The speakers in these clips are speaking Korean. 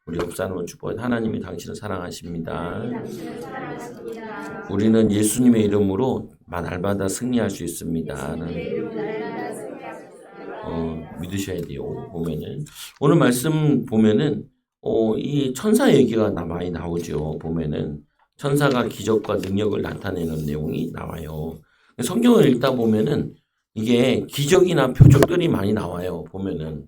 우리 목사님을 축복해. 하나님이 당신을 사랑하십니다. 당신을 사랑하십니다. 우리는 예수님의 이름으로 날마다 승리할 수 있습니다. 믿으셔야 돼요. 보면은 오늘 말씀 보면은 이 천사 얘기가 많이 나오죠. 보면은 천사가 기적과 능력을 나타내는 내용이 나와요. 성경을 읽다 보면은 이게 기적이나 표적들이 많이 나와요. 보면은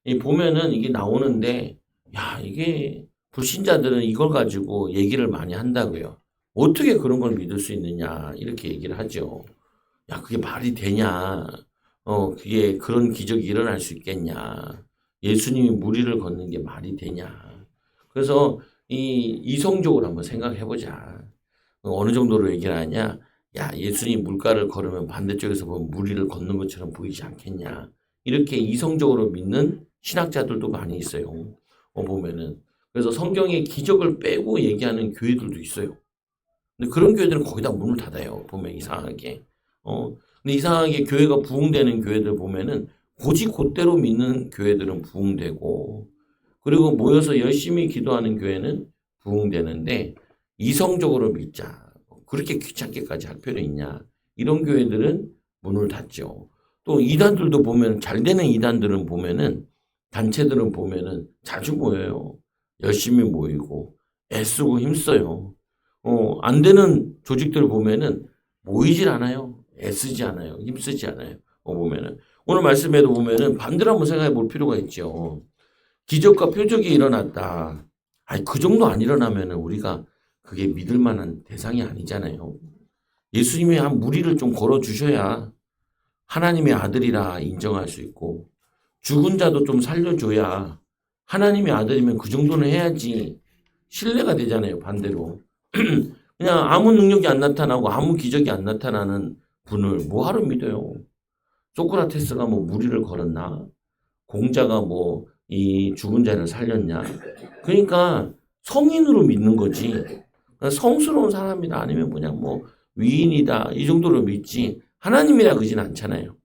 이게 나오는데 야, 이게 불신자들은 이걸 가지고 얘기를 많이 한다고요. 어떻게 그런 걸 믿을 수 있느냐 이렇게 얘기를 하죠. 야, 그게 말이 되냐? 그게 그런 기적이 일어날 수 있겠냐? 예수님이 무리를 걷는 게 말이 되냐? 그래서 이성적으로 한번 생각해 보자. 어느 정도로 얘기를 하냐? 야, 예수님 물가를 걸으면 반대쪽에서 보면 무리를 걷는 것처럼 보이지 않겠냐? 이렇게 이성적으로 믿는 신학자들도 많이 있어요. 보면은. 그래서 성경에 기적을 빼고 얘기하는 교회들도 있어요. 근데 그런 교회들은 거기다 문을 닫아요. 보면 이상하게. 근데 이상하게 교회가 부흥되는 교회들 보면은 곧대로 믿는 교회들은 부흥되고, 그리고 모여서 열심히 기도하는 교회는 부흥되는데, 이성적으로 믿자. 그렇게 귀찮게까지 할 필요 있냐. 이런 교회들은 문을 닫죠. 또 이단들도 보면, 잘 되는 이단들은 보면은, 단체들은 보면은 자주 모여요. 열심히 모이고, 애쓰고 힘써요. 안 되는 조직들 보면은 모이질 않아요. 애쓰지 않아요. 힘쓰지 않아요. 보면은. 오늘 말씀에도 보면은 반대로 한번 생각해 볼 필요가 있죠. 기적과 표적이 일어났다. 아니, 그 정도 안 일어나면은 우리가 그게 믿을 만한 대상이 아니잖아요. 예수님이 한 무리를 좀 걸어주셔야 하나님의 아들이라 인정할 수 있고, 죽은 자도 좀 살려줘야 하나님의 아들이면 그 정도는 해야지 신뢰가 되잖아요. 반대로. 그냥 아무 능력이 안 나타나고 아무 기적이 안 나타나는 분을 뭐하러 믿어요? 소크라테스가 뭐 무리를 걸었나? 공자가 뭐 이 죽은 자를 살렸냐? 그러니까 성인으로 믿는 거지. 그러니까 성스러운 사람이다 아니면 그냥 뭐 위인이다 이 정도로 믿지 하나님이라 그러진 않잖아요.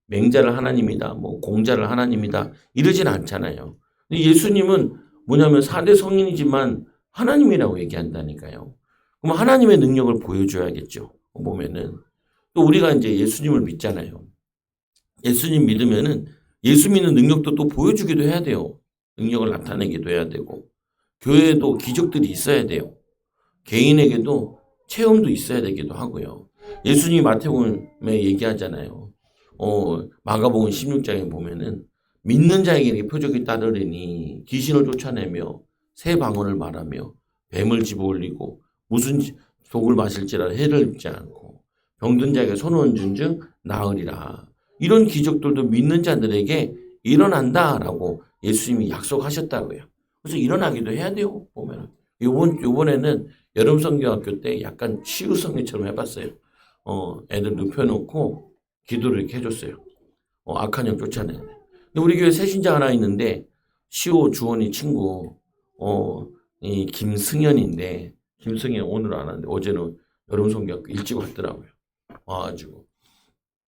맹자를 하나님이다, 뭐 공자를 하나님이다 이러진 않잖아요. 근데 예수님은 뭐냐면 4대 성인이지만 하나님이라고 얘기한다니까요. 그럼 하나님의 능력을 보여줘야겠죠. 보면은 또 우리가 이제 예수님을 믿잖아요. 예수님 믿으면은 예수 믿는 능력도 또 보여주기도 해야 돼요. 능력을 나타내기도 해야 되고 교회에도 기적들이 있어야 돼요. 개인에게도 체험도 있어야 되기도 하고요. 예수님이 마태복음에 얘기하잖아요. 마가복음 16장에 보면은 믿는 자에게 표적이 따르리니 귀신을 쫓아내며 새 방언을 말하며 뱀을 집어올리고 무슨 독을 마실지라 해를 입지 않고 병든 자에게 손 얹은 즉 나으리라. 이런 기적들도 믿는 자들에게 일어난다라고 예수님이 약속하셨다고요. 그래서 일어나기도 해야 돼요. 보면은 요번에는 여름 성경학교 때 약간 치유 성경처럼 해봤어요. 애들 눕혀놓고 기도를 이렇게 해줬어요. 악한 영 쫓아내는. 근데 우리 교회 새신자 하나 있는데 시오 주원이 친구 이 김승현인데 김승현 오늘 안 왔는데 어제는 여름 성경학교 일찍 왔더라고요. 와가지고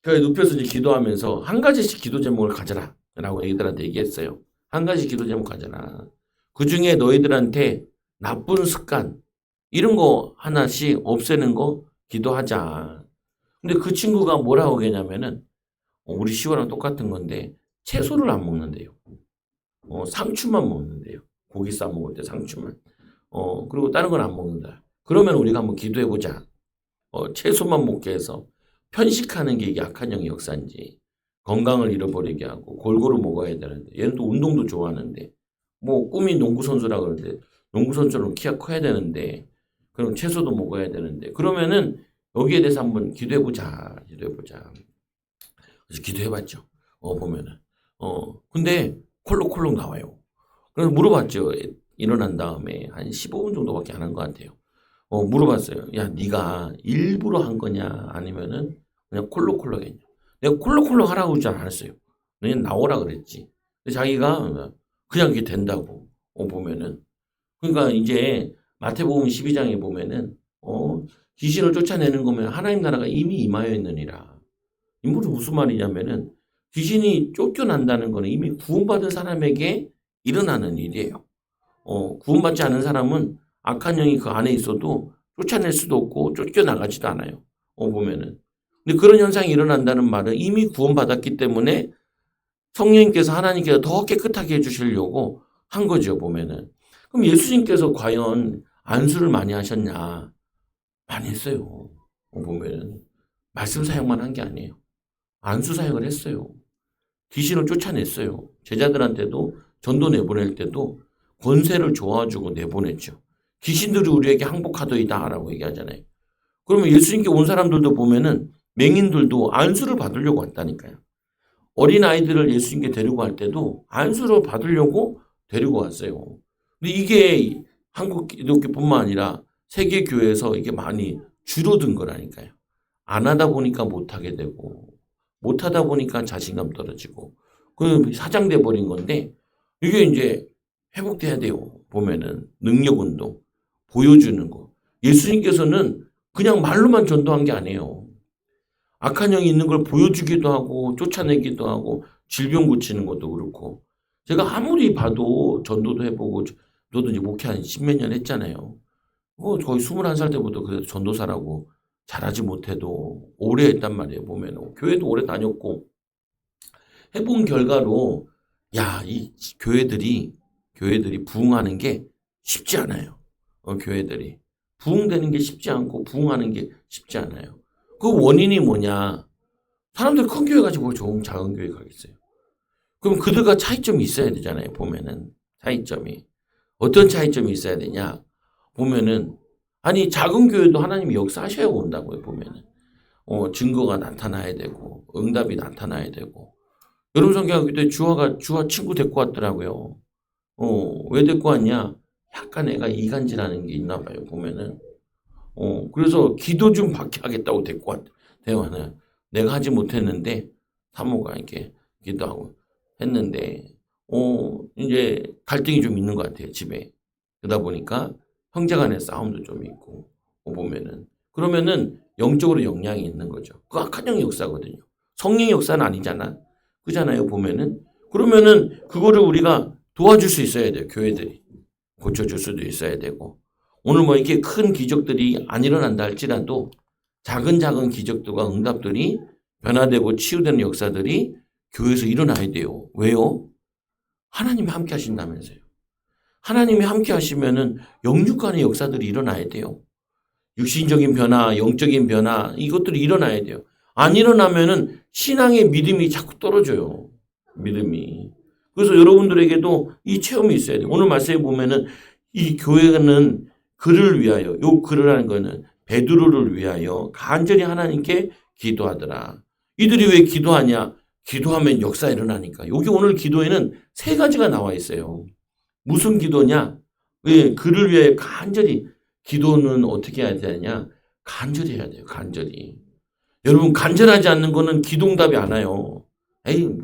교회 눕혀서 이제 기도하면서 한 가지씩 기도 제목을 가져라 라고 애들한테 얘기했어요. 한 가지 기도 제목 가져라. 그 중에 너희들한테 나쁜 습관 이런 거 하나씩 없애는 거 기도하자. 근데 그 친구가 뭐라고 하냐면은 우리 시호랑 똑같은 건데 채소를 안 먹는데요. 상추만 먹는데요. 고기 싸 먹을 때 상추만. 그리고 다른 건 안 먹는다. 그러면 우리가 한번 기도해 보자. 채소만 먹게 해서 편식하는 게 약한 영의 역사인지 건강을 잃어버리게 하고 골고루 먹어야 되는데 얘는 또 운동도 좋아하는데 뭐 꿈이 농구 선수라 그러는데 농구 선수는 키가 커야 되는데 그럼 채소도 먹어야 되는데 그러면은 여기에 대해서 한번 기도해 보자. 그래서 기도해 봤죠. 보면은 근데 콜록콜록 나와요. 그래서 물어봤죠. 일어난 다음에 한 15분 정도밖에 안 한 것 같아요. 물어봤어요. 야, 네가 일부러 한 거냐 아니면은 그냥 콜록콜록 했냐. 내가 콜록콜록 하라고 그러지 않았어요. 그냥 나오라 그랬지. 근데 자기가 그냥 그게 된다고 보면은 그러니까 이제 마태복음 12장에 보면은 귀신을 쫓아내는 거면 하나님 나라가 이미 임하여 있느니라. 이 무슨 말이냐면은 귀신이 쫓겨난다는 거는 이미 구원받은 사람에게 일어나는 일이에요. 구원받지 않은 사람은 악한 영이 그 안에 있어도 쫓아낼 수도 없고 쫓겨나가지도 않아요. 보면은. 근데 그런 현상이 일어난다는 말은 이미 구원받았기 때문에 성령님께서 하나님께서 더 깨끗하게 해주시려고 한 거죠, 보면은. 그럼 예수님께서 과연 안수를 많이 하셨냐? 많이 했어요. 보면은. 말씀 사용만 한 게 아니에요. 안수 사역을 했어요. 귀신을 쫓아냈어요. 제자들한테도 전도 내보낼 때도 권세를 줘가지고 내보냈죠. 귀신들이 우리에게 항복하더이다 라고 얘기하잖아요. 그러면 예수님께 온 사람들도 보면은 맹인들도 안수를 받으려고 왔다니까요. 어린아이들을 예수님께 데리고 갈 때도 안수를 받으려고 데리고 왔어요. 근데 이게 한국 기독교뿐만 아니라 세계 교회에서 이게 많이 줄어든 거라니까요. 안 하다 보니까 못하게 되고 못하다 보니까 자신감 떨어지고 그 사장돼 버린 건데 이게 이제 회복돼야 돼요. 보면은 능력 운동 보여주는 거. 예수님께서는 그냥 말로만 전도한 게 아니에요. 악한 영이 있는 걸 보여주기도 하고 쫓아내기도 하고 질병 고치는 것도 그렇고 제가 아무리 봐도 전도도 해보고 저도 이제 목회 한 십몇 년 했잖아요. 거의 21살 때부터 그래도 전도사라고 잘하지 못해도 오래 했단 말이에요. 보면 교회도 오래 다녔고 해본 결과로 이 교회들이 부흥하는 게 쉽지 않아요. 교회들이 부흥되는 게 쉽지 않고 부흥하는 게 쉽지 않아요. 그 원인이 뭐냐? 사람들 큰 교회 가지고 좋은 작은 교회 가겠어요. 그럼 그들과 차이점이 있어야 되잖아요. 보면은 차이점이 어떤 차이점이 있어야 되냐? 보면은 아니 작은 교회도 하나님이 역사하셔야 온다고요. 보면은 증거가 나타나야 되고 응답이 나타나야 되고 여러분 성경학교 때 주아 친구 데리고 왔더라고요. 왜 데리고 왔냐? 약간 애가 이간질하는 게 있나 봐요. 보면은 그래서 기도 좀 받게 하겠다고 데리고 왔대. 대화는 내가 하지 못했는데 사모가 이렇게 기도하고 했는데 이제 갈등이 좀 있는 것 같아요. 집에. 그러다 보니까 형제 간의 싸움도 좀 있고 보면은 그러면은 영적으로 영향이 있는 거죠. 그 악한 영의 역사거든요. 성령의 역사는 아니잖아. 그잖아요. 보면은 그러면은 그거를 우리가 도와줄 수 있어야 돼요. 교회들이 고쳐줄 수도 있어야 되고 오늘 뭐 이렇게 큰 기적들이 안 일어난다 할지라도 작은 기적들과 응답들이 변화되고 치유되는 역사들이 교회에서 일어나야 돼요. 왜요? 하나님이 함께 하신다면서요. 하나님이 함께 하시면은 영육간의 역사들이 일어나야 돼요. 육신적인 변화, 영적인 변화 이것들이 일어나야 돼요. 안 일어나면은 신앙의 믿음이 자꾸 떨어져요. 믿음이. 그래서 여러분들에게도 이 체험이 있어야 돼요. 오늘 말씀에 보면은 이 교회는 그를 위하여 요 그를 거는 베드로를 위하여 간절히 하나님께 기도하더라. 이들이 왜 기도하냐? 기도하면 역사 일어나니까. 여기 오늘 기도에는 세 가지가 나와 있어요. 무슨 기도냐? 왜 그를 위하여 간절히 기도는 어떻게 해야 되냐? 간절히 해야 돼요. 간절히. 여러분 간절하지 않는 거는 기도응답이 안 와요.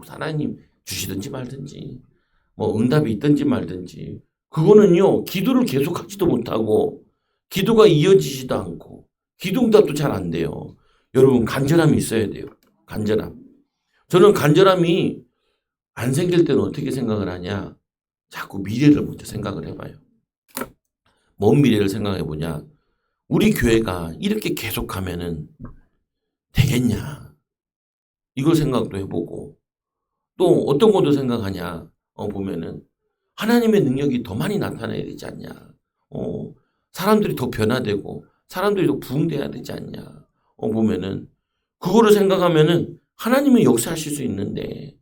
하나님 주시든지 말든지 뭐 응답이 있든지 말든지 그거는요 기도를 계속하지도 못하고 기도가 이어지지도 않고 기도응답도 잘 안 돼요. 여러분 간절함이 있어야 돼요. 간절함. 저는 간절함이 안 생길 때는 어떻게 생각을 하냐? 자꾸 미래를 먼저 생각을 해봐요. 먼 미래를 생각해 보냐? 우리 교회가 이렇게 계속하면은 되겠냐? 이걸 생각도 해보고 또 어떤 것도 생각하냐? 보면은 하나님의 능력이 더 많이 나타나야 되지 않냐? 사람들이 더 변화되고 사람들이 더 부흥돼야 되지 않냐? 보면은 그거를 생각하면은 하나님은 역사하실 수 있는데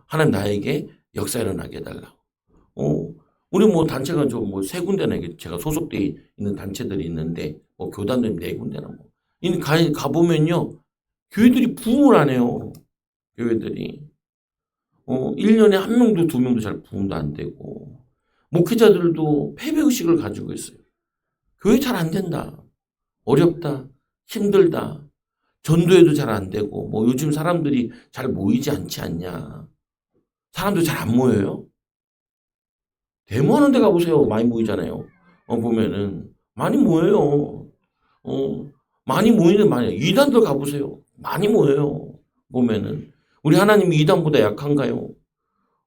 하나님 나에게 역사 일어나게 해달라고. 우리 뭐 단체가 좀 뭐 세 군데나 제가 소속돼 있는 단체들이 있는데 뭐 교단들 네 군데나 뭐 가보면요 교회들이 부흥을 안 해요. 교회들이 1년에 한 명도 두 명도 잘 부흥도 안 되고 목회자들도 패배의식을 가지고 있어요. 교회 잘 안 된다. 어렵다. 힘들다. 전도해도 잘 안 되고 뭐 요즘 사람들이 잘 모이지 않지 않냐. 사람들 잘 안 모여요. 데모하는 데 가보세요. 많이 모이잖아요. 보면은 많이 모여요. 많이 모이는 많이 이단들 가보세요. 많이 모여요. 보면은 우리 하나님이 이단보다 약한가요?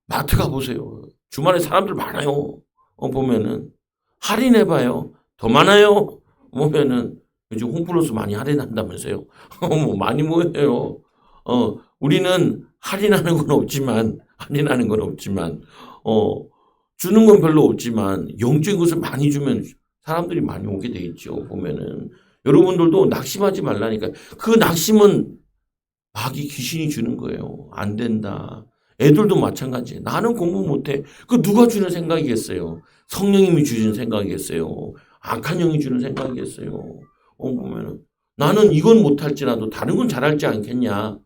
마트 가보세요. 주말에 사람들 많아요. 보면은 할인해봐요. 더 많아요. 보면은 요즘 홈플러스 많이 할인한다면서요. 뭐 많이 모여요. 우리는 할인하는 건 없지만, 주는 건 별로 없지만 영적인 것을 많이 주면 사람들이 많이 오게 돼 있죠. 보면은 여러분들도 낙심하지 말라니까. 그 낙심은 마귀 귀신이 주는 거예요. 안 된다. 애들도 마찬가지예요. 나는 공부 못해. 그 누가 주는 생각이겠어요? 성령님이 주신 생각이겠어요? 악한 영이 주는 생각이겠어요? 보면은 나는 이건 못할지라도 다른 건 잘할지 않겠냐?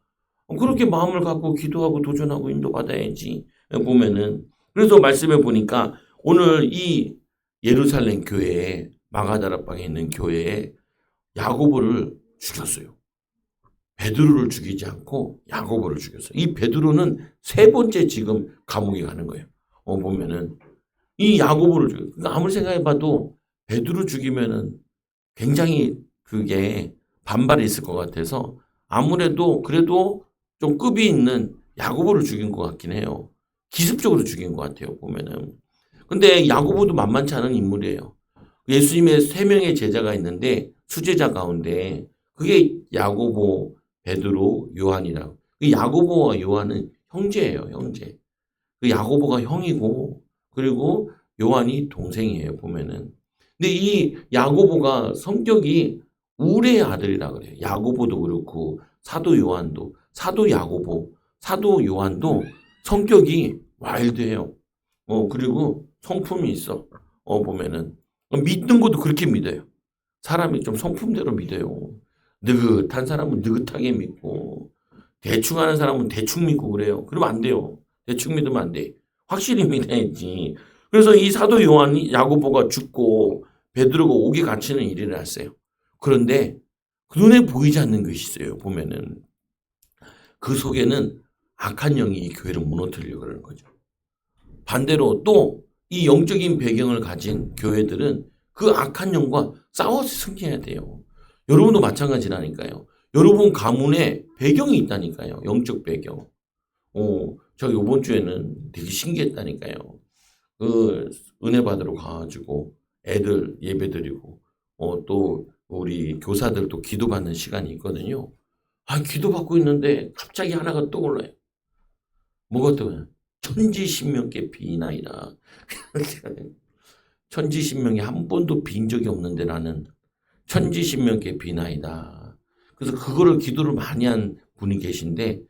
그렇게 마음을 갖고 기도하고 도전하고 인도받아야지. 보면은 그래서 말씀해 보니까 오늘 이 예루살렘 교회에 마가다락방에 있는 교회에 야고보를 죽였어요. 베드로를 죽이지 않고 야고보를 죽였어요. 이 베드로는 세 번째 지금 감옥에 가는 거예요. 보면은 이 야고보를 죽여요. 그러니까 아무리 생각해봐도 베드로 죽이면은 굉장히 그게 반발이 있을 것 같아서 아무래도 그래도 좀 급이 있는 야고보를 죽인 것 같긴 해요. 기습적으로 죽인 것 같아요. 보면은. 근데 야고보도 만만치 않은 인물이에요. 예수님의 세 명의 제자가 있는데 수제자 가운데 그게 야고보, 베드로, 요한이라고. 그 야고보와 요한은 형제예요. 형제. 그 야고보가 형이고 그리고 요한이 동생이에요. 보면은. 근데 이 야고보가 성격이 우레의 아들이라 그래요. 야고보도 그렇고 사도 요한도 사도 야고보, 사도 요한도 성격이 와일드해요. 그리고 성품이 있어. 보면은 믿는 것도 그렇게 믿어요. 사람이 좀 성품대로 믿어요. 느긋한 사람은 느긋하게 믿고 대충 하는 사람은 대충 믿고 그래요. 그러면 안 돼요. 대충 믿으면 안 돼. 확실히 믿어야지. 그래서 이 사도 요한이 야고보가 죽고 베드로가 옥에 갇히는 일이 일어났어요. 그런데 그 눈에 보이지 않는 것이 있어요. 보면은 그 속에는 악한 영이 이 교회를 무너뜨리려고 그러는 거죠. 반대로 또 이 영적인 배경을 가진 교회들은 그 악한 영과 싸워서 승리해야 돼요. 여러분도 마찬가지라니까요. 여러분 가문에 배경이 있다니까요. 영적 배경. 저 요번 주에는 되게 신기했다니까요. 그 은혜 받으러 가가지고 애들 예배 드리고 또 우리 교사들도 기도받는 시간이 있거든요. 기도받고 있는데 갑자기 하나가 떠올라요. 뭐가 떠올라요? 천지신명께 비나이다. 천지신명에 한 번도 빈 적이 없는데 나는 천지신명께 비나이다. 그래서 그거를 기도를 많이 한 분이 계신데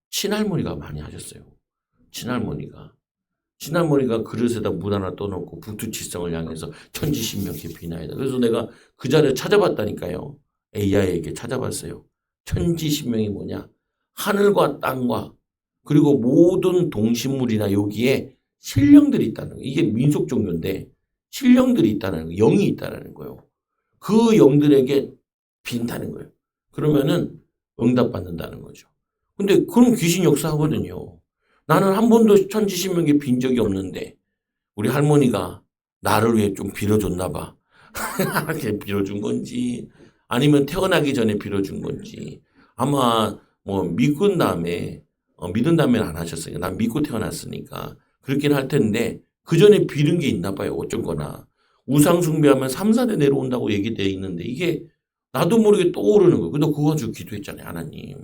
친할머니가 많이 하셨어요. 친할머니가 그릇에다 물 하나 떠놓고 북두칠성을 향해서 천지신명께 비나이다. 그래서 내가 그 자리에 찾아봤다니까요. AI에게 찾아봤어요. 천지신명이 뭐냐? 하늘과 땅과 그리고 모든 동식물이나 여기에 신령들이 있다는 거예요. 이게 민속 종교인데 신령들이 있다는 거예요. 영이 있다는 거예요. 그 영들에게 빈다는 거예요. 그러면은 응답받는다는 거죠. 근데 그럼 귀신 역사하거든요. 나는 한 번도 천지신명에 빈 적이 없는데 우리 할머니가 나를 위해 좀 빌어줬나 봐. 빌어준 건지 아니면 태어나기 전에 빌어준 건지 아마 뭐 믿은 다음에 믿은 다음에는 안 하셨으니까 난 믿고 태어났으니까 그렇긴 할 텐데 그 전에 빌은 게 있나 봐요. 어쩐거나 우상 숭배하면 3, 4대 내려온다고 얘기되어 있는데 이게 나도 모르게 떠오르는 거예요. 근데 그거 가지고 기도했잖아요. 하나님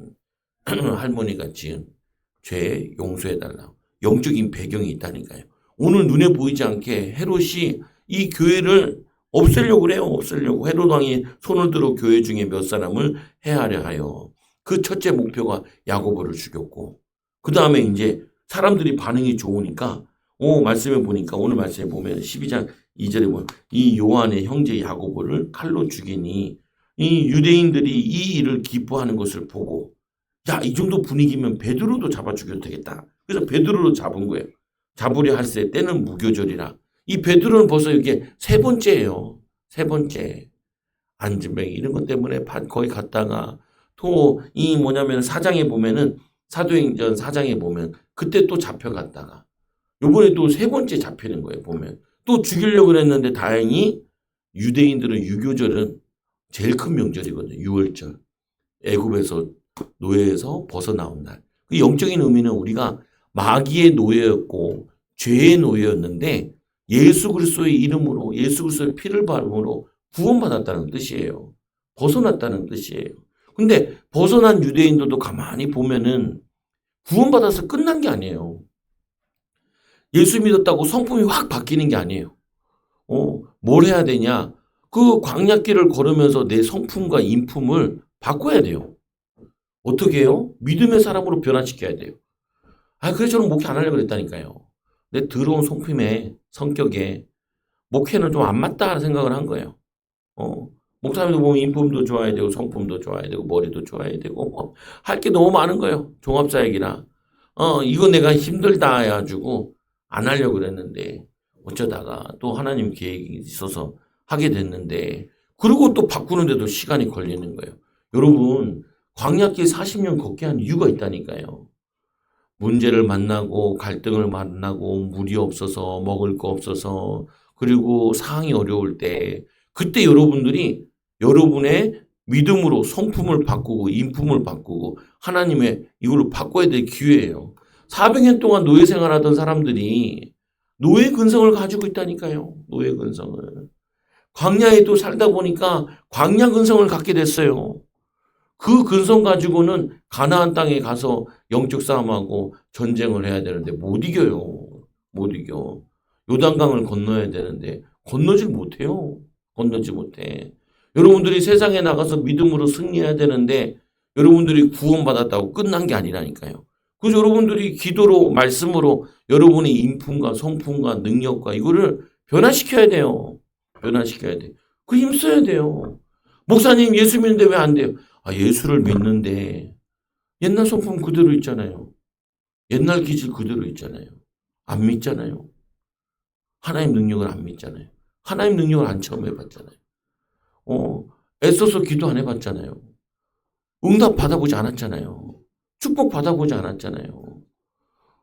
할머니가 지은 죄 용서해달라고. 영적인 배경이 있다니까요. 오늘 눈에 보이지 않게 헤롯이 이 교회를 없애려고 그래요. 없애려고. 헤롯 왕이 손을 들어 교회 중에 몇 사람을 해하려 하여 그 첫째 목표가 야고보를 죽였고 그 다음에 이제 사람들이 반응이 좋으니까 말씀해 보니까 오늘 말씀에 보면 12장 2절에 보면 이 요한의 형제 야고보를 칼로 죽이니 이 유대인들이 이 일을 기뻐하는 것을 보고 야, 이 정도 분위기면 베드로도 잡아 죽여도 되겠다. 그래서 베드로를 잡은 거예요. 잡으려 할세 때는 무교절이라. 이 베드로는 벌써 이게 세 번째예요. 세 번째. 안진뱅이 이런 것 때문에 거기 갔다가 또 이 뭐냐면 사장에 보면은 사도행전 4장에 보면 그때 또 잡혀갔다가 요번에 또 세 번째 잡히는 거예요. 보면 또 죽이려고 그랬는데 다행히 유대인들은 유교절은 제일 큰 명절이거든요. 6월절. 애굽에서 노예에서 벗어나온 날. 그 영적인 의미는 우리가 마귀의 노예였고 죄의 노예였는데 예수 그리스도의 이름으로 예수 그리스도의 피를 바름으로 구원받았다는 뜻이에요. 벗어났다는 뜻이에요. 근데 벗어난 유대인들도 가만히 보면은 구원받아서 끝난 게 아니에요. 예수 믿었다고 성품이 확 바뀌는 게 아니에요. 뭘 해야 되냐? 그 광야길을 걸으면서 내 성품과 인품을 바꿔야 돼요. 어떻게 해요? 믿음의 사람으로 변화시켜야 돼요. 그래서 저는 목회 안 하려고 그랬다니까요. 내 더러운 성품에, 성격에 목회는 좀 안 맞다 생각을 한 거예요. 목사님도 보면 인품도 좋아야 되고 성품도 좋아야 되고 머리도 좋아야 되고 할 게 너무 많은 거예요. 종합사역이라. 이거 내가 힘들다 해가지고 안 하려고 그랬는데 어쩌다가 또 하나님 계획이 있어서 하게 됐는데 그리고 또 바꾸는데도 시간이 걸리는 거예요. 여러분 광야길 40년 걷게 한 이유가 있다니까요. 문제를 만나고 갈등을 만나고 물이 없어서 먹을 거 없어서 그리고 상황이 어려울 때 그때 여러분들이 여러분의 믿음으로 성품을 바꾸고 인품을 바꾸고 하나님의 이걸로 바꿔야 될 기회예요. 400년 동안 노예 생활하던 사람들이 노예 근성을 가지고 있다니까요. 노예 근성을. 광야에도 살다 보니까 광야 근성을 갖게 됐어요. 그 근성 가지고는 가나안 땅에 가서 영적 싸움하고 전쟁을 해야 되는데 못 이겨요. 못 이겨. 요단강을 건너야 되는데 건너질 못해요. 건너지 못해. 여러분들이 세상에 나가서 믿음으로 승리해야 되는데 여러분들이 구원받았다고 끝난 게 아니라니까요. 그래서 여러분들이 기도로 말씀으로 여러분의 인품과 성품과 능력과 이거를 변화시켜야 돼요. 변화시켜야 돼. 그 힘써야 돼요. 목사님 예수 믿는데 왜 안 돼요? 예수를 믿는데 옛날 성품 그대로 있잖아요. 옛날 기질 그대로 있잖아요. 안 믿잖아요. 하나님 능력을 안 믿잖아요. 하나님 능력을 안 체험해봤잖아요. 애써서 기도 안 해봤잖아요. 응답 받아보지 않았잖아요. 축복 받아보지 않았잖아요.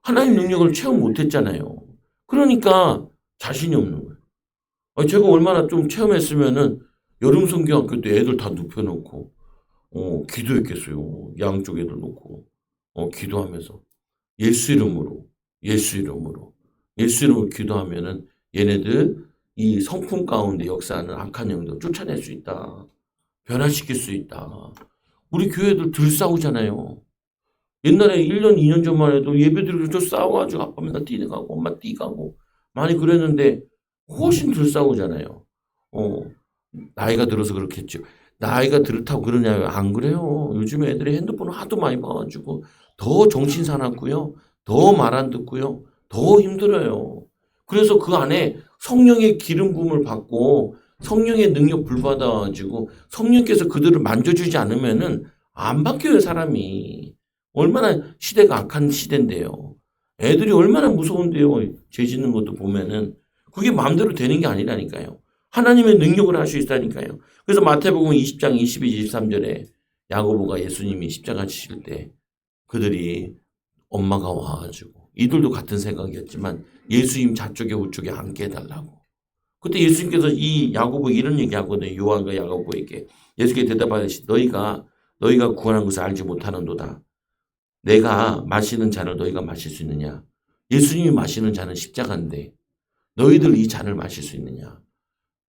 하나님 능력을 체험 못했잖아요. 그러니까 자신이 없는 거예요. 제가 얼마나 좀 체험했으면은 여름 성경학교 때 애들 다 눕혀놓고 기도했겠어요. 양쪽 애들 놓고 기도하면서 예수 이름으로 예수 이름으로 예수 이름으로 기도하면은 얘네들 이 성품 가운데 역사하는 악한 영들 쫓아낼 수 있다. 변화시킬 수 있다. 우리 교회들 들 싸우잖아요. 옛날에 1년, 2년 전만 해도 예배드리고 저 싸워가지고 아빠 맨날 뛰어가고 엄마 뛰가고 많이 그랬는데 훨씬 덜 싸우잖아요. 나이가 들어서 그렇겠죠. 나이가 들다고 그러냐면 안 그래요. 요즘에 애들이 핸드폰을 하도 많이 봐가지고 더 정신 사납고요. 더 말 안 듣고요. 더 힘들어요. 그래서 그 안에 성령의 기름 부음을 받고 성령의 능력 불받아가지고 성령께서 그들을 만져주지 않으면은 안 바뀌어요, 사람이. 얼마나 시대가 악한 시대인데요. 애들이 얼마나 무서운데요. 죄 짓는 것도 보면은 그게 마음대로 되는 게 아니라니까요. 하나님의 능력을 할 수 있다니까요. 그래서 마태복음 20장 22, 23절에 야고보가 예수님이 십자가 지실 때 그들이 엄마가 와가지고 이들도 같은 생각이었지만 예수님 좌쪽에 우쪽에 앉게 해달라고. 그때 예수님께서 이 야고보 이런 얘기하거든요. 요한과 야고보에게 예수께 대답하시되 너희가 구원한 것을 알지 못하는도다. 내가 마시는 잔을 너희가 마실 수 있느냐? 예수님이 마시는 잔은 십자가인데 너희들 이 잔을 마실 수 있느냐?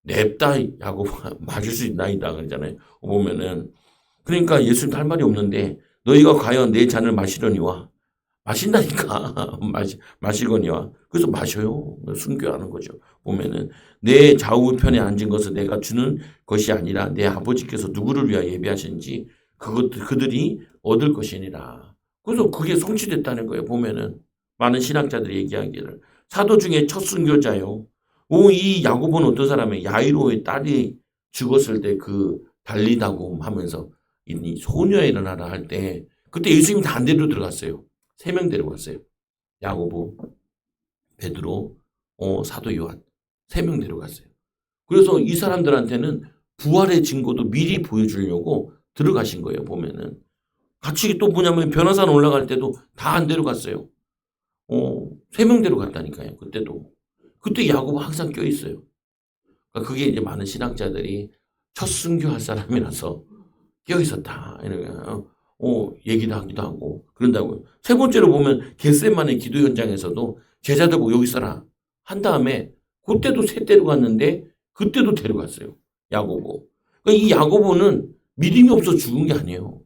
냅다 야고보가 마실 수 있나이다 그러잖아요. 보면은 그러니까 예수님 할 말이 없는데 너희가 과연 내 잔을 마시려니와 마신다니까 마시거니와 그래서 마셔요. 순교하는 거죠. 보면은 내 좌우편에 앉은 것은 내가 주는 것이 아니라 내 아버지께서 누구를 위하여 예비하신지 그들이 얻을 것이니라. 그래서 그게 성취됐다는 거예요. 보면은 많은 신학자들이 얘기하기를 사도 중에 첫 순교자요. 이 야고보는 어떤 사람이에요? 야이로의 딸이 죽었을 때 그 달리다고 하면서 이 소녀가 일어나라 할 때 그때 예수님이 다 안 데리러 들어갔어요. 3명 데려갔어요. 야고보, 베드로, 사도 요한 3명 데려갔어요. 그래서 이 사람들한테는 부활의 증거도 미리 보여주려고 들어가신 거예요. 보면은 같이 또 뭐냐면 변호사는 올라갈 때도 다 안 데려갔어요. 3명 데려갔다니까요. 그때도. 그때 야고보 항상 껴있어요. 그러니까 그게 이제 많은 신학자들이 첫 순교할 사람이라서 껴있었다. 이런 얘기도 하기도 하고 그런다고요. 세 번째로 보면 겟세마네 기도 현장에서도 제자들 보고 여기 있어라 한 다음에 그때도 셋 데려갔는데 그때도 데려갔어요. 야고보. 그러니까 이 야고보는 믿음이 없어 죽은 게 아니에요.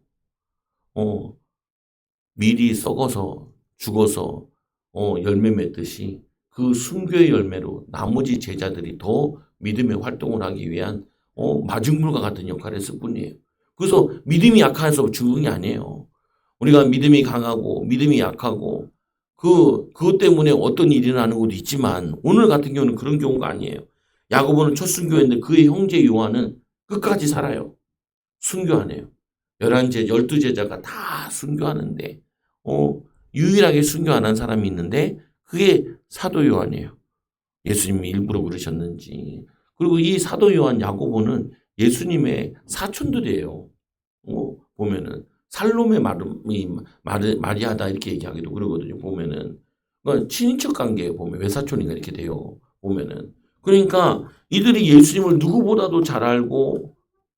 미리 썩어서 죽어서 열매 맺듯이 그 순교의 열매로 나머지 제자들이 더 믿음의 활동을 하기 위한 마중물과 같은 역할을 했을 뿐이에요. 그래서 믿음이 약해서 죽은 게 아니에요. 우리가 믿음이 강하고 믿음이 약하고 그것 때문에 어떤 일이 일어나는 것도 있지만 오늘 같은 경우는 그런 경우가 아니에요. 야고보는 첫 순교했는데 그의 형제 요한은 끝까지 살아요. 순교 안 해요. 12제자가 다 순교하는데 유일하게 순교 안 한 사람이 있는데 그게 사도 요한이에요. 예수님이 일부러 그러셨는지. 그리고 이 사도 요한 야고보는 예수님의 사촌들이에요. 보면은 살롬의 마리아다 이렇게 얘기하기도 그러거든요. 보면은 그러니까 친인척 관계에 보면 외사촌인가 이렇게 돼요. 보면은 그러니까 이들이 예수님을 누구보다도 잘 알고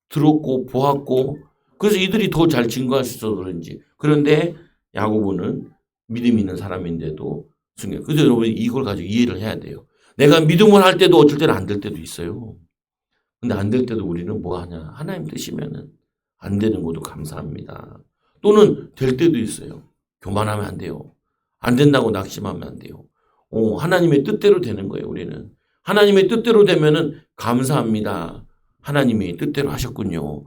들었고 보았고 그래서 이들이 더 잘 증거할 수 있어서 그런지. 그런데 야고보는 믿음 있는 사람인데도 순교. 그래서 여러분 이걸 가지고 이해를 해야 돼요. 내가 믿음을 할 때도 어쩔 때는 안 될 때도 있어요. 근데 안 될 때도 우리는 뭐 하냐. 하나님 뜻이면은 안 되는 것도 감사합니다. 또는 될 때도 있어요. 교만하면 안 돼요. 안 된다고 낙심하면 안 돼요. 하나님의 뜻대로 되는 거예요, 우리는. 하나님의 뜻대로 되면은 감사합니다. 하나님이 뜻대로 하셨군요.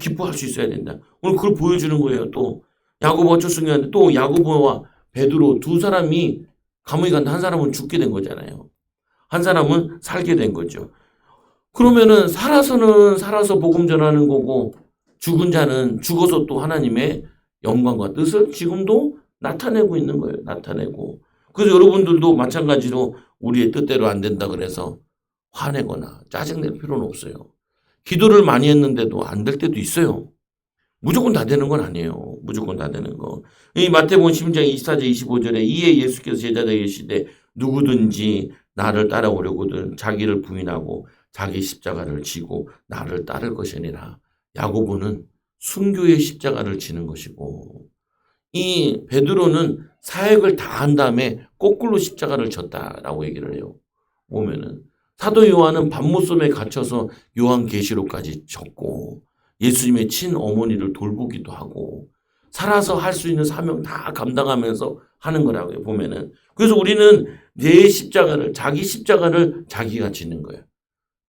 기뻐할 수 있어야 된다. 오늘 그걸 보여주는 거예요, 또. 야고보가 첫 순교하는데 또 야고보와 베드로 두 사람이 감옥에 갔는데 한 사람은 죽게 된 거잖아요. 한 사람은 살게 된 거죠. 그러면은 살아서는 살아서 복음 전하는 거고 죽은 자는 죽어서 또 하나님의 영광과 뜻을 지금도 나타내고 있는 거예요. 나타내고. 그래서 여러분들도 마찬가지로 우리의 뜻대로 안 된다 그래서 화내거나 짜증낼 필요는 없어요. 기도를 많이 했는데도 안 될 때도 있어요. 무조건 다 되는 건 아니에요. 무조건 다 되는 거. 이 마태복음 10장 24절 25절에 이에 예수께서 제자들에게 이르시되 누구든지 나를 따라오려거든 자기를 부인하고 자기 십자가를 지고 나를 따를 것이니라. 야고보는 순교의 십자가를 지는 것이고 이 베드로는 사역을 다 한 다음에 거꾸로 십자가를 졌다라고 얘기를 해요. 보면은 사도 요한은 밤모섬에 갇혀서 요한계시록까지 적고 예수님의 친어머니를 돌보기도 하고 살아서 할 수 있는 사명 다 감당하면서 하는 거라고요. 보면은. 그래서 우리는 내 십자가를 자기 십자가를 자기가 지는 거예요.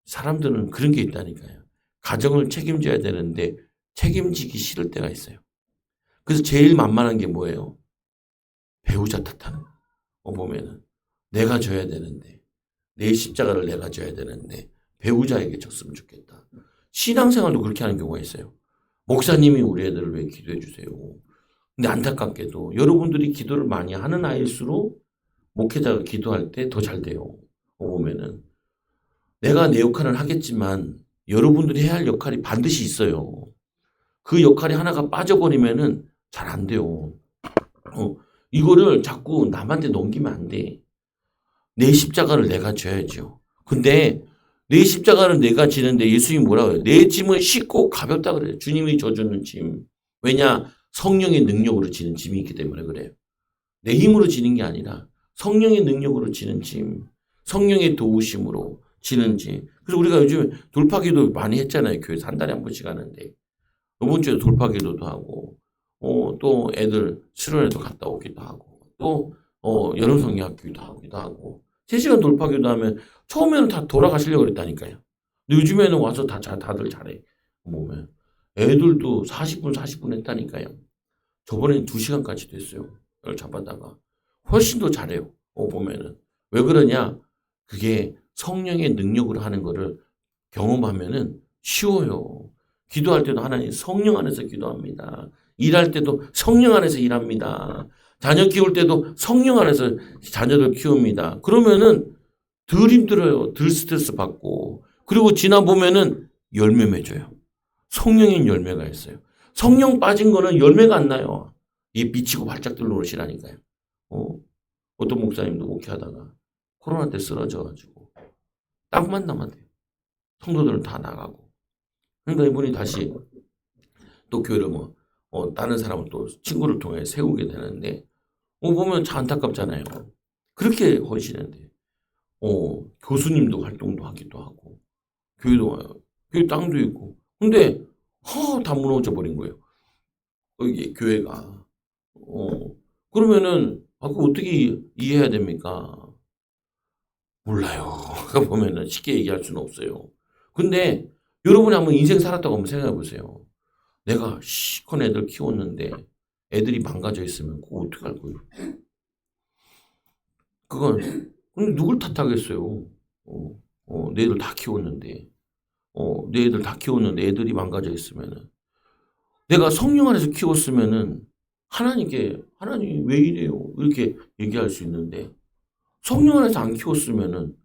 사람들은 그런 게 있다니까요. 가정을 책임져야 되는데 책임지기 싫을 때가 있어요. 그래서 제일 만만한 게 뭐예요? 배우자 탓하는 거. 보면은 내가 져야 되는데 내 십자가를 내가 져야 되는데 배우자에게 졌으면 좋겠다. 신앙생활도 그렇게 하는 경우가 있어요. 목사님이 우리 애들을 왜 기도해 주세요. 근데 안타깝게도 여러분들이 기도를 많이 하는 아이일수록 목회자가 기도할 때 더 잘 돼요. 보면은 내가 내 역할을 하겠지만 여러분들이 해야 할 역할이 반드시 있어요. 그 역할이 하나가 빠져버리면은 잘 안 돼요. 이거를 자꾸 남한테 넘기면 안 돼. 내 십자가를 내가 져야죠. 근데 내 십자가를 내가 지는데 예수님이 뭐라고 해요? 내 짐은 쉽고 가볍다 그래요. 주님이 져주는 짐. 왜냐? 성령의 능력으로 지는 짐이 있기 때문에 그래요. 내 힘으로 지는 게 아니라 성령의 능력으로 지는 짐. 성령의 도우심으로 지는 짐. 그래서 우리가 요즘 돌파기도 많이 했잖아요. 교회에서 한 달에 한 번씩 하는데. 이번 주에 돌파기도도 하고 또 애들 7월에도 갔다 오기도 하고 또 여름 성경학교도 하고 3시간 돌파기도 하면 처음에는 다 돌아가시려고 그랬다니까요. 근데 요즘에는 와서 다들 잘해. 보면 애들도 40분 했다니까요. 저번에는 2시간까지도 했어요. 이걸 잡아다가 훨씬 더 잘해요. 보면은 왜 그러냐? 그게 성령의 능력으로 하는 거를 경험하면은 쉬워요. 기도할 때도 하나님 성령 안에서 기도합니다. 일할 때도 성령 안에서 일합니다. 자녀 키울 때도 성령 안에서 자녀들 키웁니다. 그러면은 덜 힘들어요. 덜 스트레스 받고. 그리고 지나 보면은 열매 맺어요. 성령인 열매가 있어요. 성령 빠진 거는 열매가 안 나요. 이 미치고 발작 들노릇이라니까요. 어떤 목사님도 목회하다가 코로나 때 쓰러져가지고 딱만 남았대요. 성도들은 다 나가고. 그러니까 이분이 다시 또 교회를 다른 사람을 또 친구를 통해 세우게 되는데, 보면 참 안타깝잖아요. 그렇게 헌신했는데. 교수님도 활동도 하기도 하고, 교회도 와요. 교회 땅도 있고. 근데, 다 무너져 버린 거예요. 이게 교회가. 그러면은, 그거 어떻게 이해해야 됩니까? 몰라요. 보면은 쉽게 얘기할 수는 없어요. 근데, 여러분이 한번 인생 살았다고 한번 생각해 보세요. 내가 시커먼 애들 키웠는데, 애들이 망가져 있으면 그거 어떡할 거예요? 그건, 근데 누굴 탓하겠어요? 내 애들 다 키웠는데, 내 애들 다 키웠는데 애들이 망가져 있으면은, 내가 성령 안에서 키웠으면은, 하나님 왜 이래요? 이렇게 얘기할 수 있는데, 성령 안에서 안 키웠으면은,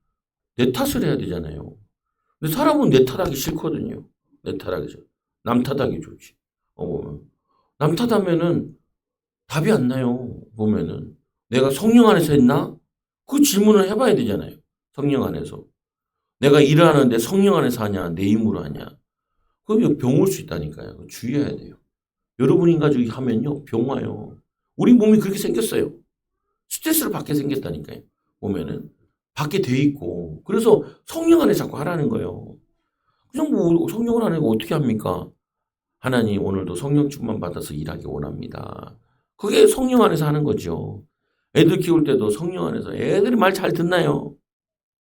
내 탓을 해야 되잖아요. 근데 사람은 내 탓하기 싫거든요. 내 탓하기 싫어. 남 탓하기 좋지. 남 탓하면은 답이 안 나요. 보면은. 내가 성령 안에서 했나? 그 질문을 해봐야 되잖아요. 성령 안에서. 내가 일을 하는데 성령 안에서 하냐, 내 힘으로 하냐. 그럼 병 올 수 있다니까요. 주의해야 돼요. 여러분 인가족이 하면요, 병 와요. 우리 몸이 그렇게 생겼어요. 스트레스를 받게 생겼다니까요. 보면은. 받게 돼 있고. 그래서 성령 안에 자꾸 하라는 거예요. 그냥 뭐 성령을 안 하고 어떻게 합니까? 하나님 오늘도 성령 충만 받아서 일하기 원합니다. 그게 성령 안에서 하는 거죠. 애들 키울 때도 성령 안에서 애들이 말 잘 듣나요?